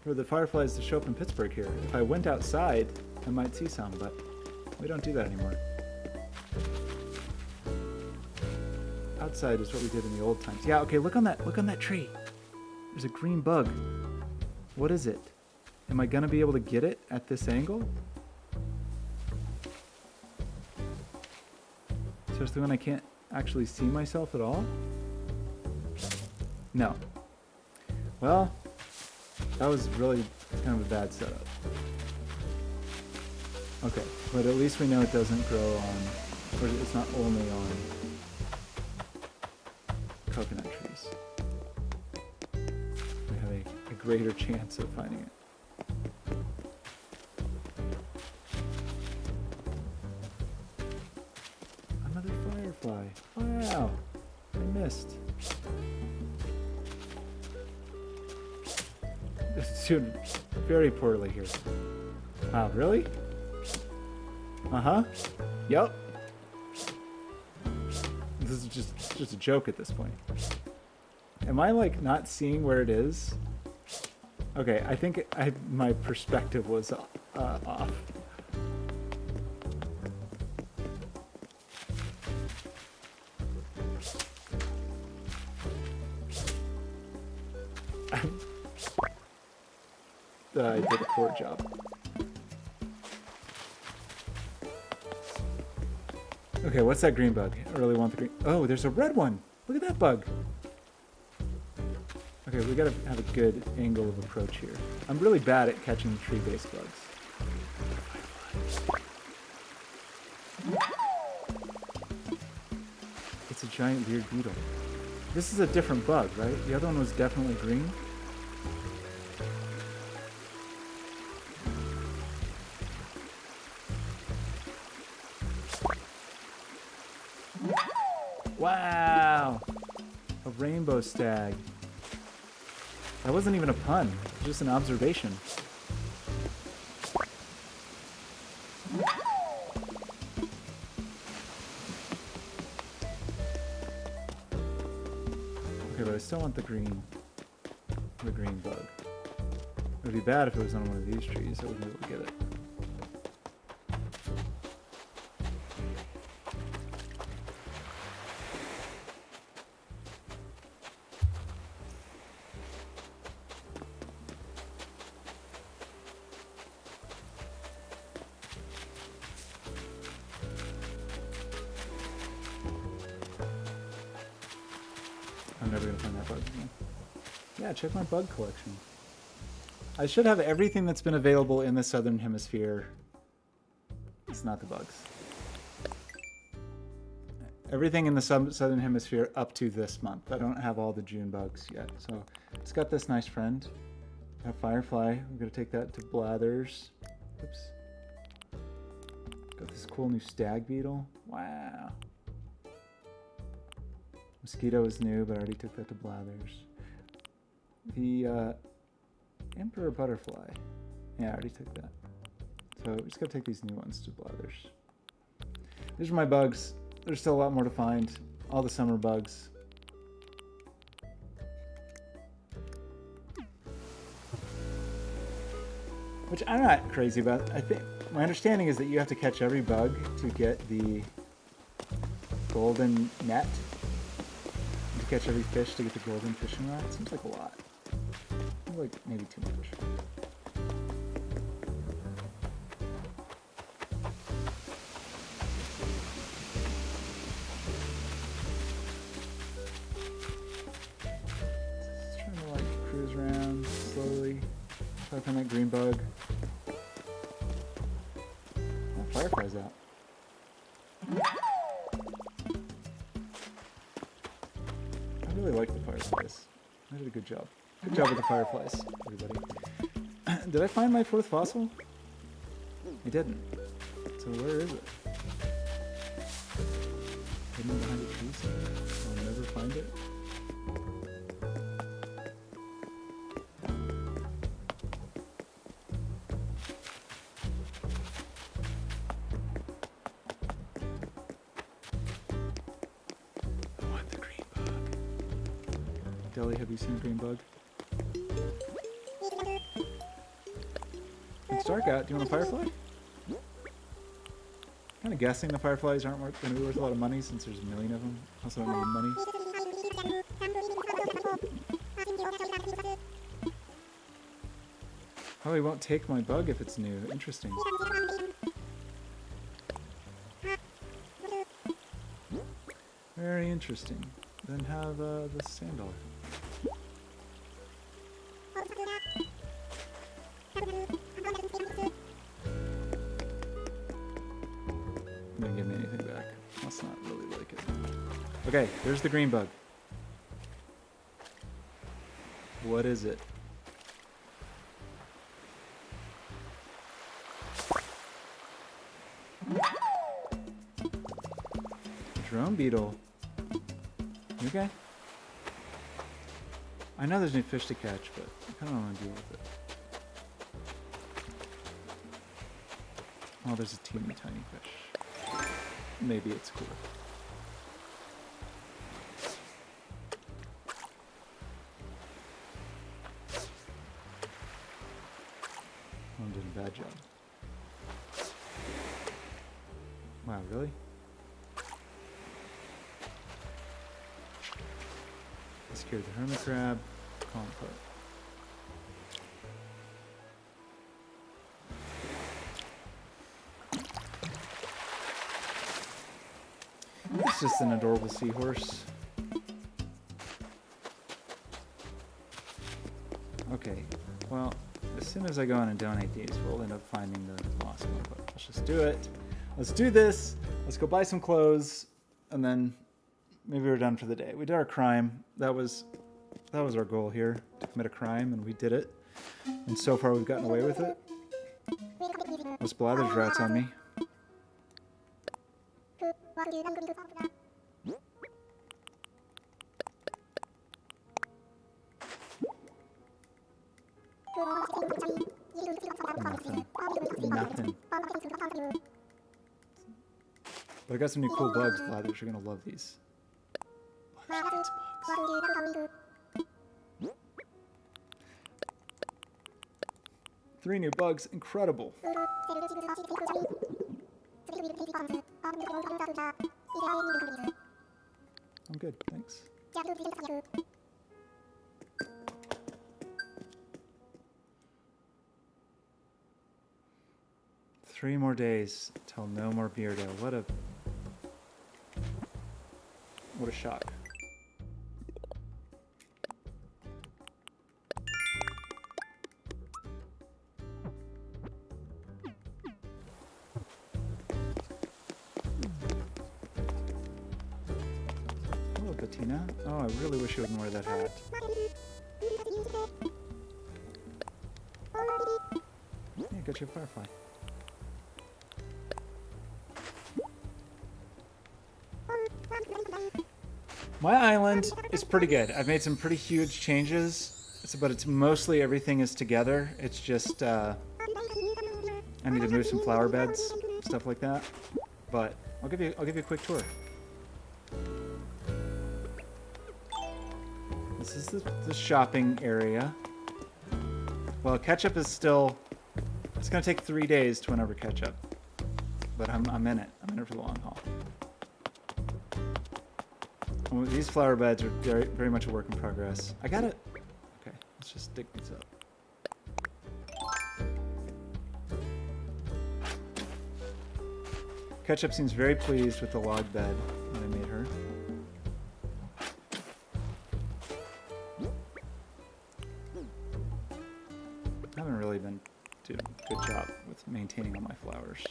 for the fireflies to show up in Pittsburgh here. If I went outside, I might see some, but we don't do that anymore. Outside is what we did in the old times. Yeah, okay, look on that tree. There's a green bug. What is it? Am I gonna be able to get it at this angle? Especially when I can't actually see myself at all? No. Well, that was really kind of a bad setup. Okay, but at least we know it doesn't grow on, or it's not only on coconut trees. We have a greater chance of finding it. butterfly. Wow. I missed. It's doing very poorly here. Wow, really? Uh-huh. Yup. This is just a joke at this point. Am I, like, not seeing where it is? Okay, I think my perspective was off. I did a poor job. Okay, what's that green bug? I really want the green... Oh, there's a red one! Look at that bug! Okay, we gotta have a good angle of approach here. I'm really bad at catching tree-based bugs. It's a giant weird beetle. This is a different bug, right? The other one was definitely green. Wow! A rainbow stag. That wasn't even a pun, just an observation. Okay, but I still want the green bug. It would be bad if it was on one of these trees. I wouldn't be able to get it. I'm never gonna find that bug again. Yeah, check my bug collection. I should have everything that's been available in the Southern Hemisphere. It's not the bugs. Everything in the Southern Hemisphere up to this month. I don't have all the June bugs yet. So it's got this nice friend. A firefly. We're gonna take that to Blathers. Oops. Got this cool new stag beetle. Wow. Mosquito is new, but I already took that to Blathers. The Emperor Butterfly. Yeah, I already took that. So we just gotta take these new ones to Blathers. These are my bugs. There's still a lot more to find. All the summer bugs. Which I'm not crazy about. I think my understanding is that you have to catch every bug to get the golden net. To catch every fish to get the golden fishing rod. It seems like a lot. Seems like maybe too much. Just trying to like cruise around slowly. Try to find that green bug. Oh, firefly's out. I really like the fireflies. I did a good job. Good job with the fireflies, everybody. Did I find my fourth fossil? I didn't. So where is it? Hidden behind a tree somewhere? I'll never find it. Deli, have you seen green bug? It's dark out. Do you want a firefly? Kind of guessing the fireflies aren't going to be worth a lot of money since there's a million of them. Also, don't need money. Oh, he won't take my bug if it's new. Interesting. Very interesting. Then have the sand dollar. Didn't give me anything back. Must not really like it. Okay, there's the green bug. What is it? Drone beetle. You okay? I know there's new fish to catch, but I kind of want to deal with it. Oh, there's a teeny tiny fish. Maybe it's cool. I did a bad job. Wow, really? Scared the hermit crab. Call him put. It's just an adorable seahorse. Okay, well, as soon as I go in and donate these, we'll end up finding the lost one. But let's just do it. Let's do this. Let's go buy some clothes, and then maybe we're done for the day. We did our crime. That was our goal here, to commit a crime, and we did it. And so far, we've gotten away with it. Let's blather there's rats on me. Nothing. But I got some new cool bugs, Blathers. You're gonna love these. Bugs. 3 new bugs, incredible. I'm good, thanks. 3 more days till no more Beardo. What a shock. Hello, Bettina. Oh, I really wish you wouldn't wear that hat. Yeah, got you a firefly. My island is pretty good. I've made some pretty huge changes, but it's mostly everything is together. It's just I need to move some flower beds, stuff like that. But I'll give you a quick tour. This is the shopping area. Well, ketchup is still. It's gonna take 3 days to win over ketchup, but I'm in it. I'm in it for the long haul. Well, these flower beds are very much a work in progress. I got it. Okay, let's just dig these up. Ketchup seems very pleased with the log bed that I made her. I haven't really been doing a good job with maintaining all my flowers.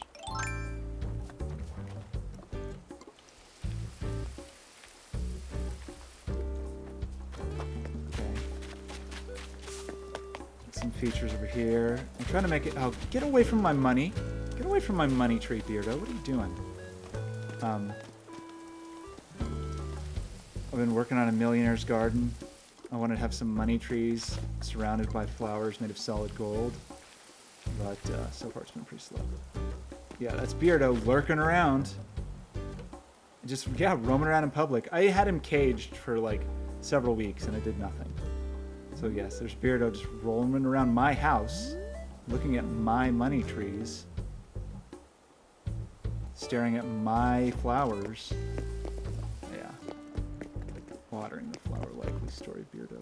Features over here. I'm trying to make it. Oh, get away from my money! Get away from my money tree, Beardo. What are you doing? I've been working on a millionaire's garden. I want to have some money trees surrounded by flowers made of solid gold, but so far it's been pretty slow. Yeah, that's Beardo lurking around. Just roaming around in public. I had him caged for like several weeks and it did nothing. So yes, there's Beardo just rolling around my house, looking at my money trees, staring at my flowers. Yeah. Watering the flower, likely story, Beardo.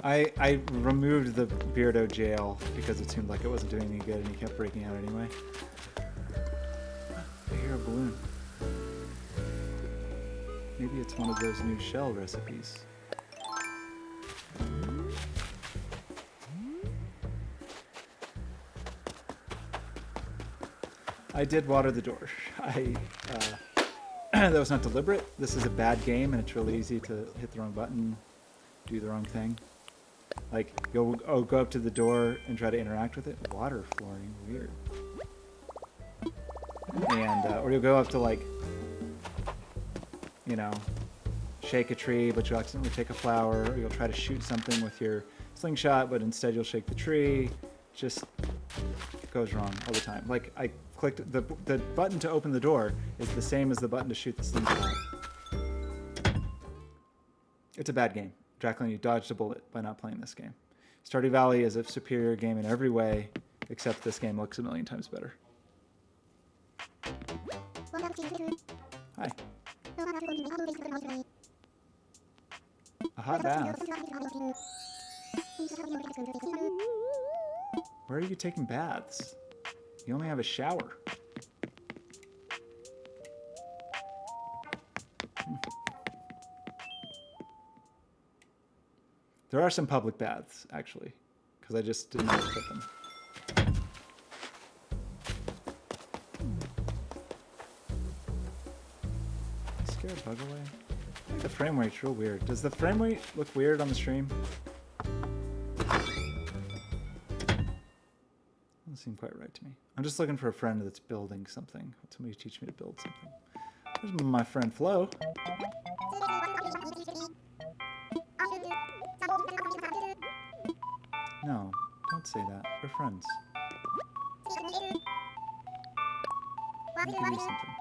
I removed the Beardo jail because it seemed like it wasn't doing any good and he kept breaking out anyway. I hear a balloon. Maybe it's one of those new shell recipes. I did water the door. That was not deliberate. This is a bad game and it's really easy to hit the wrong button, do the wrong thing. Like, go up to the door and try to interact with it. Water flooring, weird. and or you'll go up to like, you know, shake a tree, but you'll accidentally take a flower, or you'll try to shoot something with your slingshot, but instead you'll shake the tree. Just goes wrong all the time. Like I clicked the button to open the door is the same as the button to shoot the slingshot. It's a bad game. Jacqueline, you dodged a bullet by not playing this game. Stardew Valley is a superior game in every way, except this game looks a million times better. Hi. A hot bath. Where are you taking baths? You only have a shower. There are some public baths, actually, because I just didn't know where to put them. Scare a bug away? I think the frame rate's real weird. Does the frame rate look weird on the stream? Doesn't seem quite right to me. I'm just looking for a friend that's building something. Would somebody teach me to build something? There's my friend Flo. No, don't say that. We're friends. Let me give you something.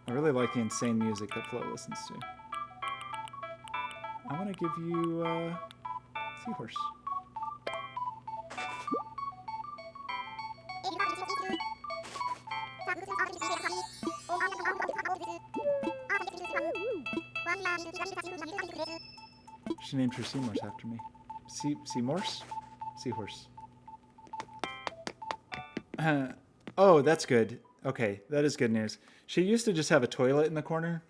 I really like the insane music that Flo listens to. I want to give you Seahorse. She named her Seahorse after me. Seahorse? Seahorse. Oh, that's good. Okay, that is good news. She used to just have a toilet in the corner.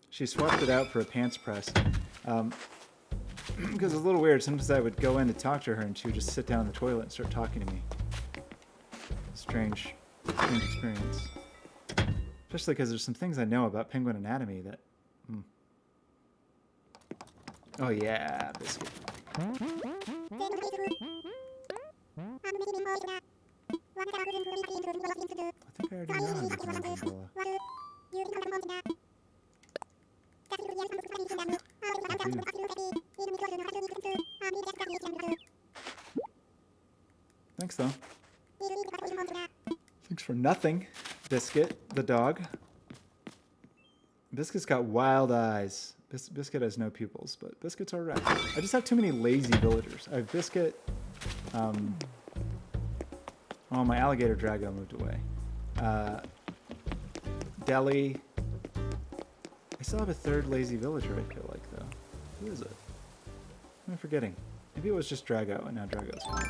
She swapped it out for a pants press. Because it's a little weird. Sometimes I would go in to talk to her and she would just sit down in the toilet and start talking to me. Strange experience. Especially because there's some things I know about penguin anatomy that... Oh yeah, biscuit. I think I already know how to make an umbrella. Thanks though. Thanks for nothing, Biscuit, the dog. Biscuit's got wild eyes. Biscuit has no pupils, but Biscuit's alright. I just have too many lazy villagers. I have Biscuit. Oh, my alligator Drago moved away. Deli. I still have a third lazy villager, I feel like, though. Who is it? Am I forgetting? Maybe it was just Drago, and now Drago's gone.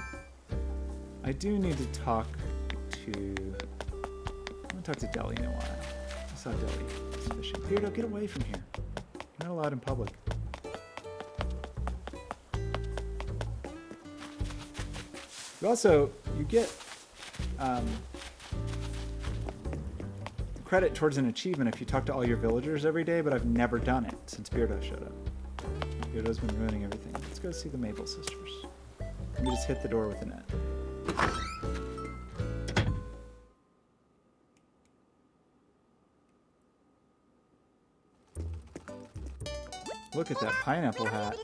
I do need to talk to... I'm going to talk to Deli in a while. I saw Deli. It's fishing. Beardo, get away from here. You're not allowed in public. You get credit towards an achievement if you talk to all your villagers every day, but I've never done it since Beardo showed up. Beardo's been ruining everything. Let's go see the Maple Sisters. Let me just hit the door with a net. Look at that pineapple hat.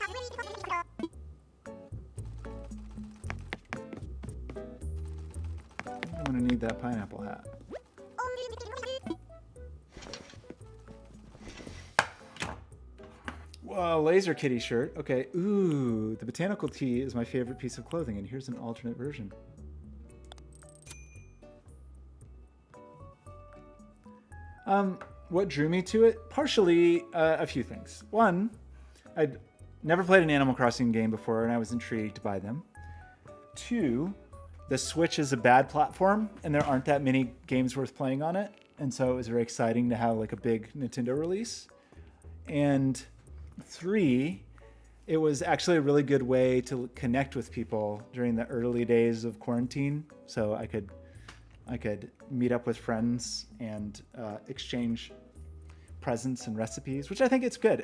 I'm gonna need that pineapple hat. Whoa, laser kitty shirt. Okay, ooh, the botanical tea is my favorite piece of clothing, and here's an alternate version. What drew me to it? Partially, a few things. One, I'd never played an Animal Crossing game before, and I was intrigued by them. Two, the Switch is a bad platform, and there aren't that many games worth playing on it, and so it was very exciting to have like a big Nintendo release. And three, it was actually a really good way to connect with people during the early days of quarantine, so I could meet up with friends and exchange presents and recipes, which I think it's good.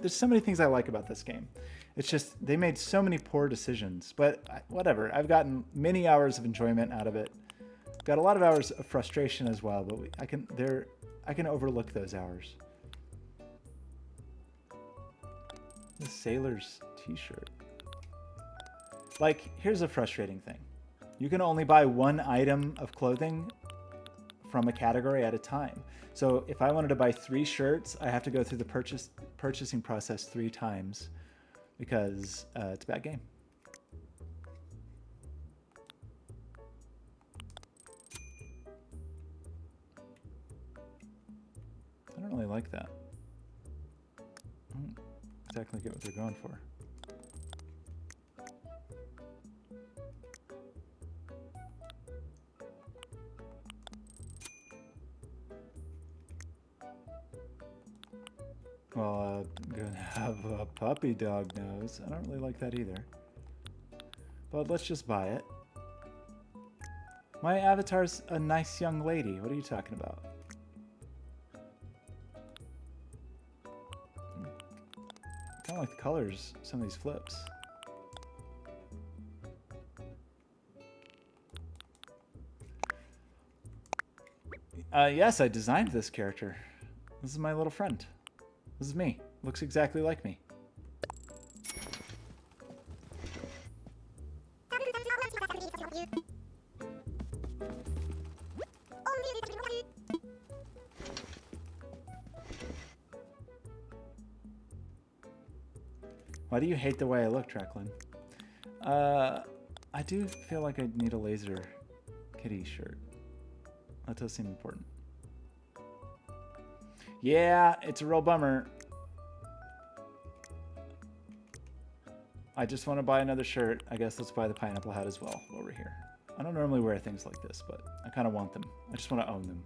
There's so many things I like about this game. It's just they made so many poor decisions, but whatever. I've gotten many hours of enjoyment out of it. Got a lot of hours of frustration as well, but I can overlook those hours. The sailor's t-shirt. Like, here's a frustrating thing. You can only buy one item of clothing from a category at a time. So if I wanted to buy 3 shirts, I have to go through the purchasing process 3 times because it's a bad game. I don't really like that. I don't exactly get what they're going for. Well, I'm gonna have a puppy dog nose. I don't really like that either. But let's just buy it. My avatar's a nice young lady. What are you talking about? I don't like the colors, some of these flips. Yes, I designed this character. This is my little friend. This is me. Looks exactly like me. Why do you hate the way I look, Tracklin? I do feel like I need a laser kitty shirt. That does seem important. Yeah, it's a real bummer. I just want to buy another shirt. I guess let's buy the pineapple hat as well while we're here. I don't normally wear things like this, but I kind of want them. I just want to own them.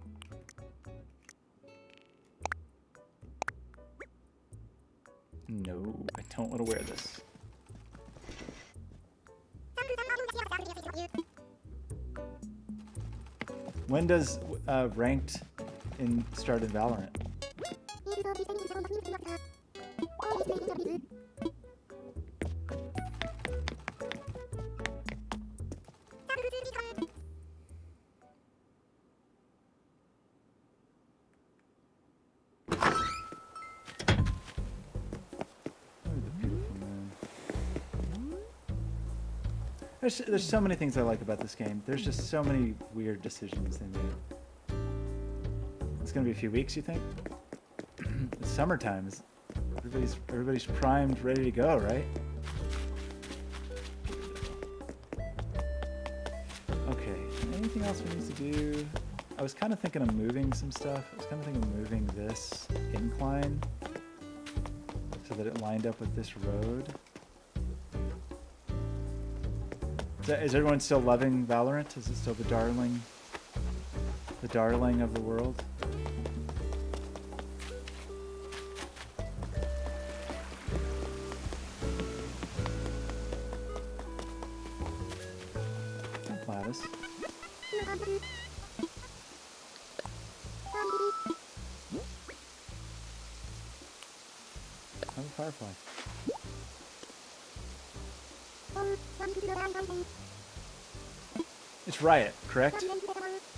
No, I don't want to wear this. When does ranked start in Valorant? There's so many things I like about this game. There's just so many weird decisions they made. It's gonna be a few weeks, you think? It's summertime. Everybody's primed, ready to go, right? Okay. Anything else we need to do? I was kind of thinking of moving some stuff. I was kind of thinking of moving this incline so that it lined up with this road. Is everyone still loving Valorant? Is it still the darling of the world? Gladys. I'm a firefly. It's Riot, correct?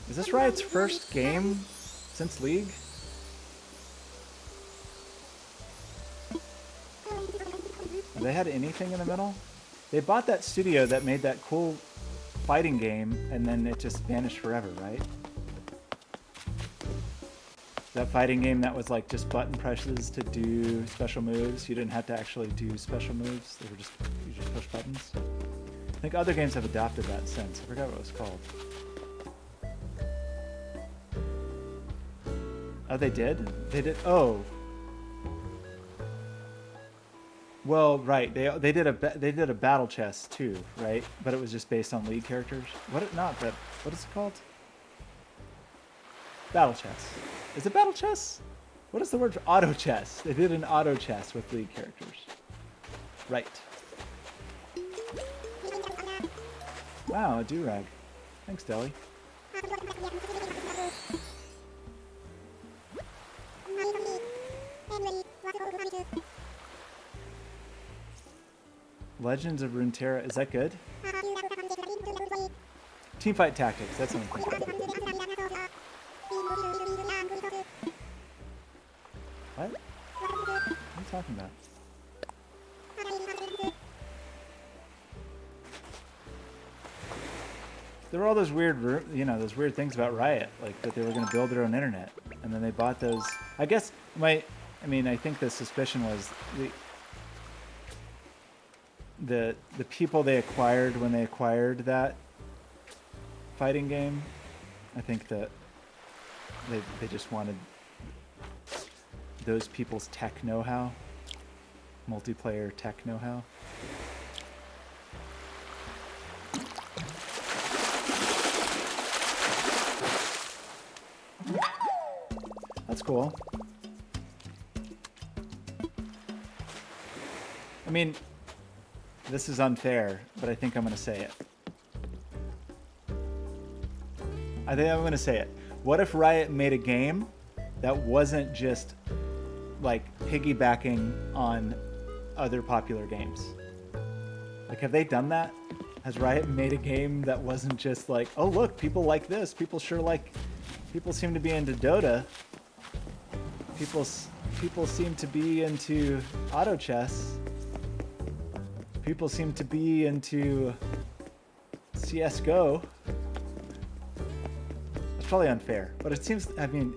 Is this Riot's first game since League? Have they had anything in the middle? They bought that studio that made that cool fighting game, and then it just vanished forever, right? That fighting game that was like just button presses to do special moves. You didn't have to actually do special moves. They were just, you just push buttons. I think other games have adopted that since. I forgot what it was called. Oh, they did? They did? Oh. Well, right. They did a battle chess too, right? But it was just based on League characters. What is it called? Battle chess. Is it battle chess? What is the word for auto chess? They did an auto chess with League characters. Right. Wow, a do-rag. Thanks, Deli. Legends of Runeterra. Is that good? Teamfight Tactics. That's what I'm thinking. What? What are you talking about? There were all those weird, those weird things about Riot, like that they were going to build their own internet, and then they bought those. I guess I think the suspicion was the people they acquired when they acquired that fighting game. I think that they just wanted those people's tech know-how, multiplayer tech know-how. That's cool. I mean, this is unfair, but I think I'm going to say it. I think I'm going to say it. What if Riot made a game that wasn't just like piggybacking on other popular games? Like, have they done that? Has Riot made a game that wasn't just like, oh look, people like this. People seem to be into Dota. People seem to be into auto chess. People seem to be into CS:GO. That's probably unfair, but it seems, I mean,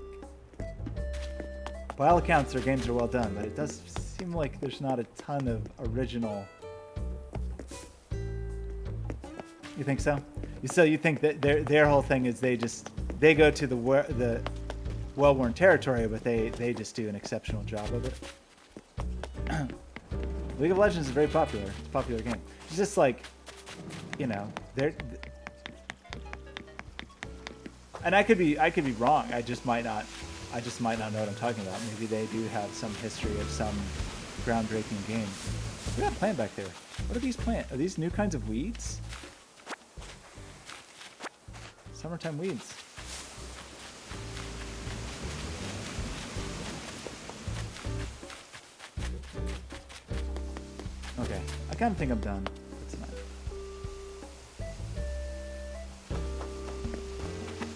by all accounts, their games are well done, but it does seem like there's not a ton of original. You think so? So you think that their whole thing is they go to the well-worn territory, but they just do an exceptional job of it. League of Legends is very popular. It's a popular game. It's just like, they're. And I could be wrong. I just might not know what I'm talking about. Maybe they do have some history of some groundbreaking game. What do you got plant back there? What are these plants? Are these new kinds of weeds? Summertime weeds. Okay, I kind of think I'm done for tonight.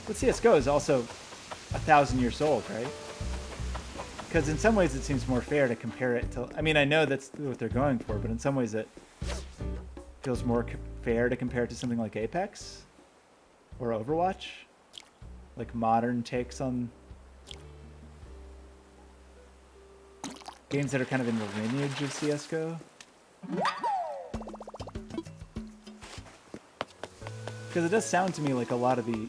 But CSGO is also 1,000 years old, right? Because in some ways it seems more fair to compare it to... I mean, I know that's what they're going for, but in some ways it feels more fair to compare it to something like Apex or Overwatch. Like modern takes on games that are kind of in the lineage of CSGO. Because it does sound to me like a lot of the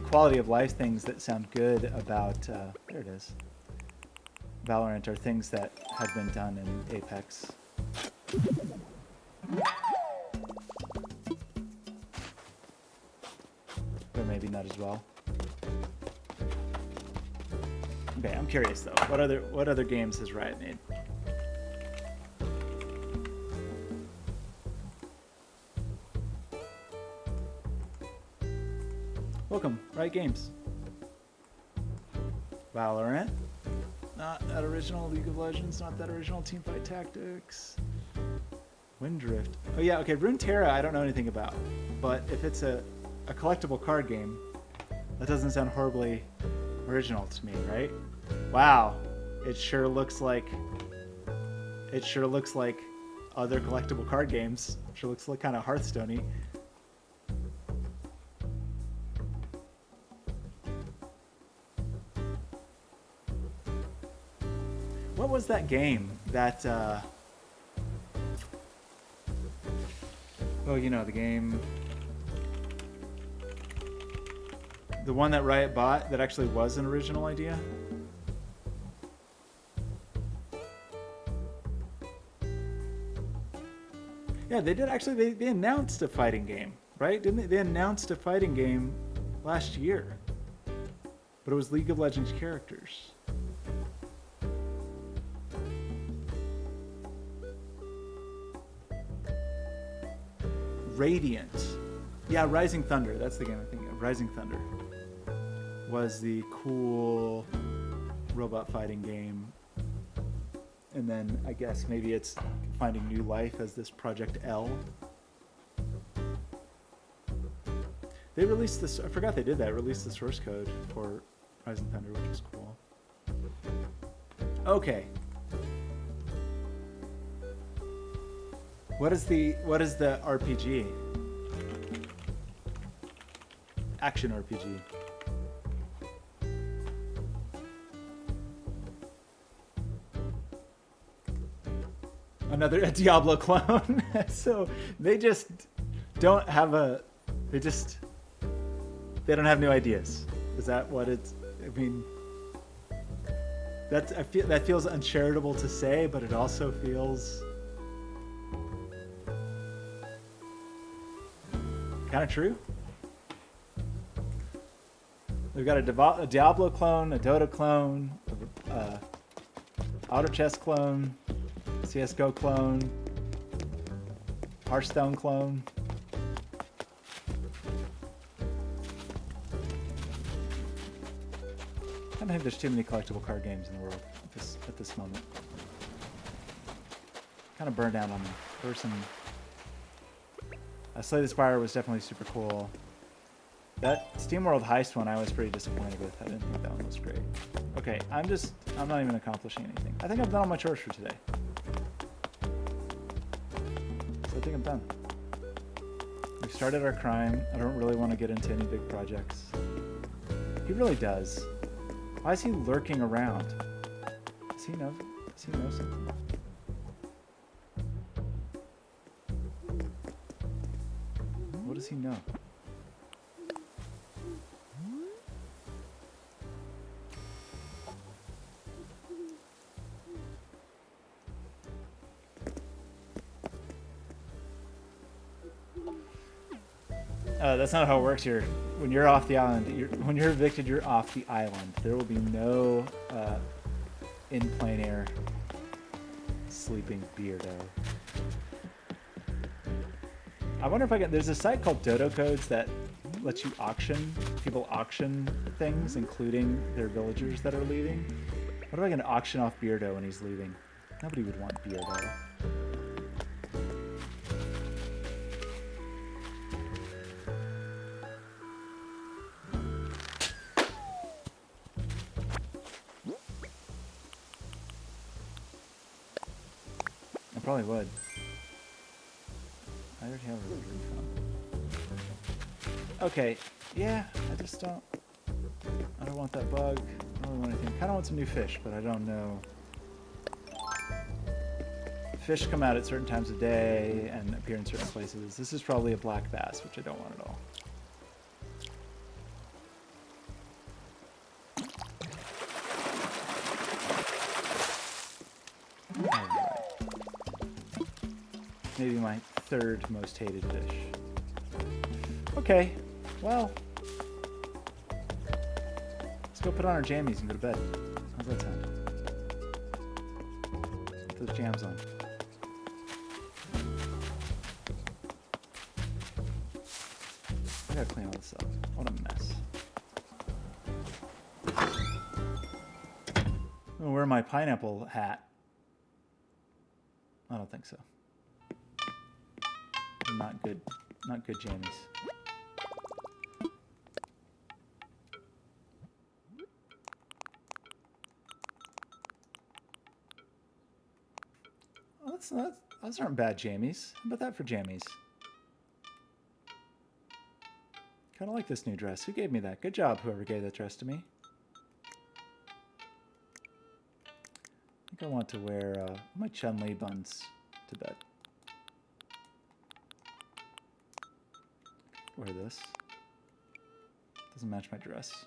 quality of life things that sound good about, there it is, Valorant are things that have been done in Apex. But maybe not as well. Okay, I'm curious though. What other games has Riot made? Welcome, Riot Games. Valorant. Not that original. League of Legends. Not that original. Teamfight Tactics. Windrift. Oh yeah, okay. Runeterra I don't know anything about. But if it's a collectible card game, that doesn't sound horribly original to me, right? Wow. It sure looks like other collectible card games. It sure looks like kind of Hearthstone-y. What was that game that, oh, you know, the game, the one that Riot bought that actually was an original idea? Yeah, they did actually, they announced a fighting game, right? Didn't they? They announced a fighting game last year, but it was League of Legends characters. Radiant. Yeah, Rising Thunder. That's the game I'm thinking of. Rising Thunder was the cool robot fighting game. And then I guess maybe it's finding new life as this Project L. They released this, I forgot they did that, released the source code for Rise and Thunder, which is cool. Okay. What is the RPG? Action RPG. Another Diablo clone. So they just don't have they don't have new ideas. Is that what it's, I mean, that feels uncharitable to say, but it also feels kind of true. We've got a Diablo clone, a Dota clone, Auto Chess clone, CSGO clone, Hearthstone clone. I don't think there's too many collectible card games in the world at this moment. Kind of burned out on them. There were some... Slay the Spire was definitely super cool. That SteamWorld Heist one I was pretty disappointed with. I didn't think that one was great. Okay, I'm not even accomplishing anything. I think I've done all my chores for today. So I think I'm done. We've started our crime. I don't really want to get into any big projects. He really does. Why is he lurking around? Does he know something? What does he know? That's not how it works here. When you're off the island, when you're evicted, you're off the island. There will be no in plain air sleeping beardo. I wonder if I can. There's a site called Dodo Codes that lets you people auction things, including their villagers that are leaving. What if I can auction off Beardo when he's leaving? Nobody would want Beardo. Probably would. I already have a refund. Okay, yeah, I don't want that bug. I don't really want anything. I kinda want some new fish, but I don't know. Fish come out at certain times of day and appear in certain places. This is probably a black bass, which I don't want at all. Maybe my third most hated fish. Okay, well, let's go put on our jammies and go to bed. How's that sound? Put those jams on. I gotta clean all this up. What a mess. I'm gonna wear my pineapple hat. I don't think so. Not good jammies. Well, those aren't bad jammies. How about that for jammies? Kind of like this new dress. Who gave me that? Good job, whoever gave that dress to me. I think I want to wear my Chun-Li buns to bed. Wear this. Doesn't match my dress.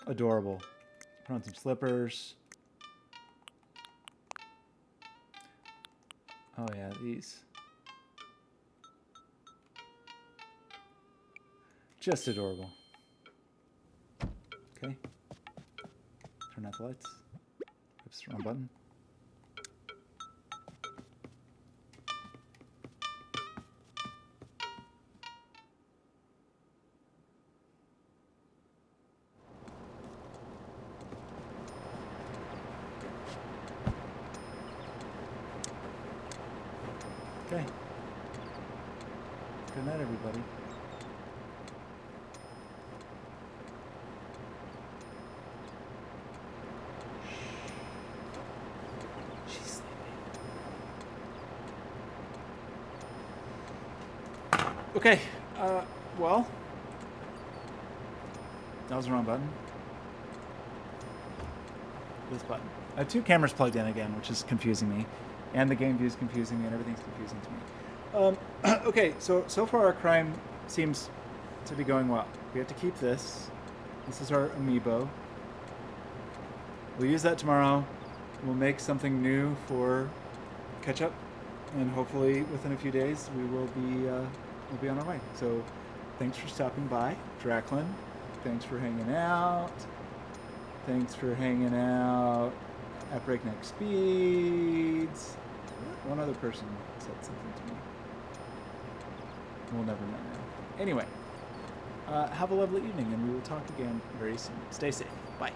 Adorable. Put on some slippers. Oh yeah, these. Just adorable. Okay. Turn out the lights. Oops, wrong button. Okay. Good night, everybody. She's sleeping. Okay. Well, that was the wrong button. This button. I have two cameras plugged in again, which is confusing me, and the game view is confusing me, and everything's confusing to me. Okay, so far our crime seems to be going well. We have to keep this. This is our Amiibo. We'll use that tomorrow. We'll make something new for ketchup, and hopefully within a few days we'll be on our way. So thanks for stopping by, Draclin. Thanks for hanging out. Thanks for hanging out at breakneck speeds. One other person said something to me. We'll never know now. Anyway, have a lovely evening, and we will talk again very soon. Stay safe. Bye.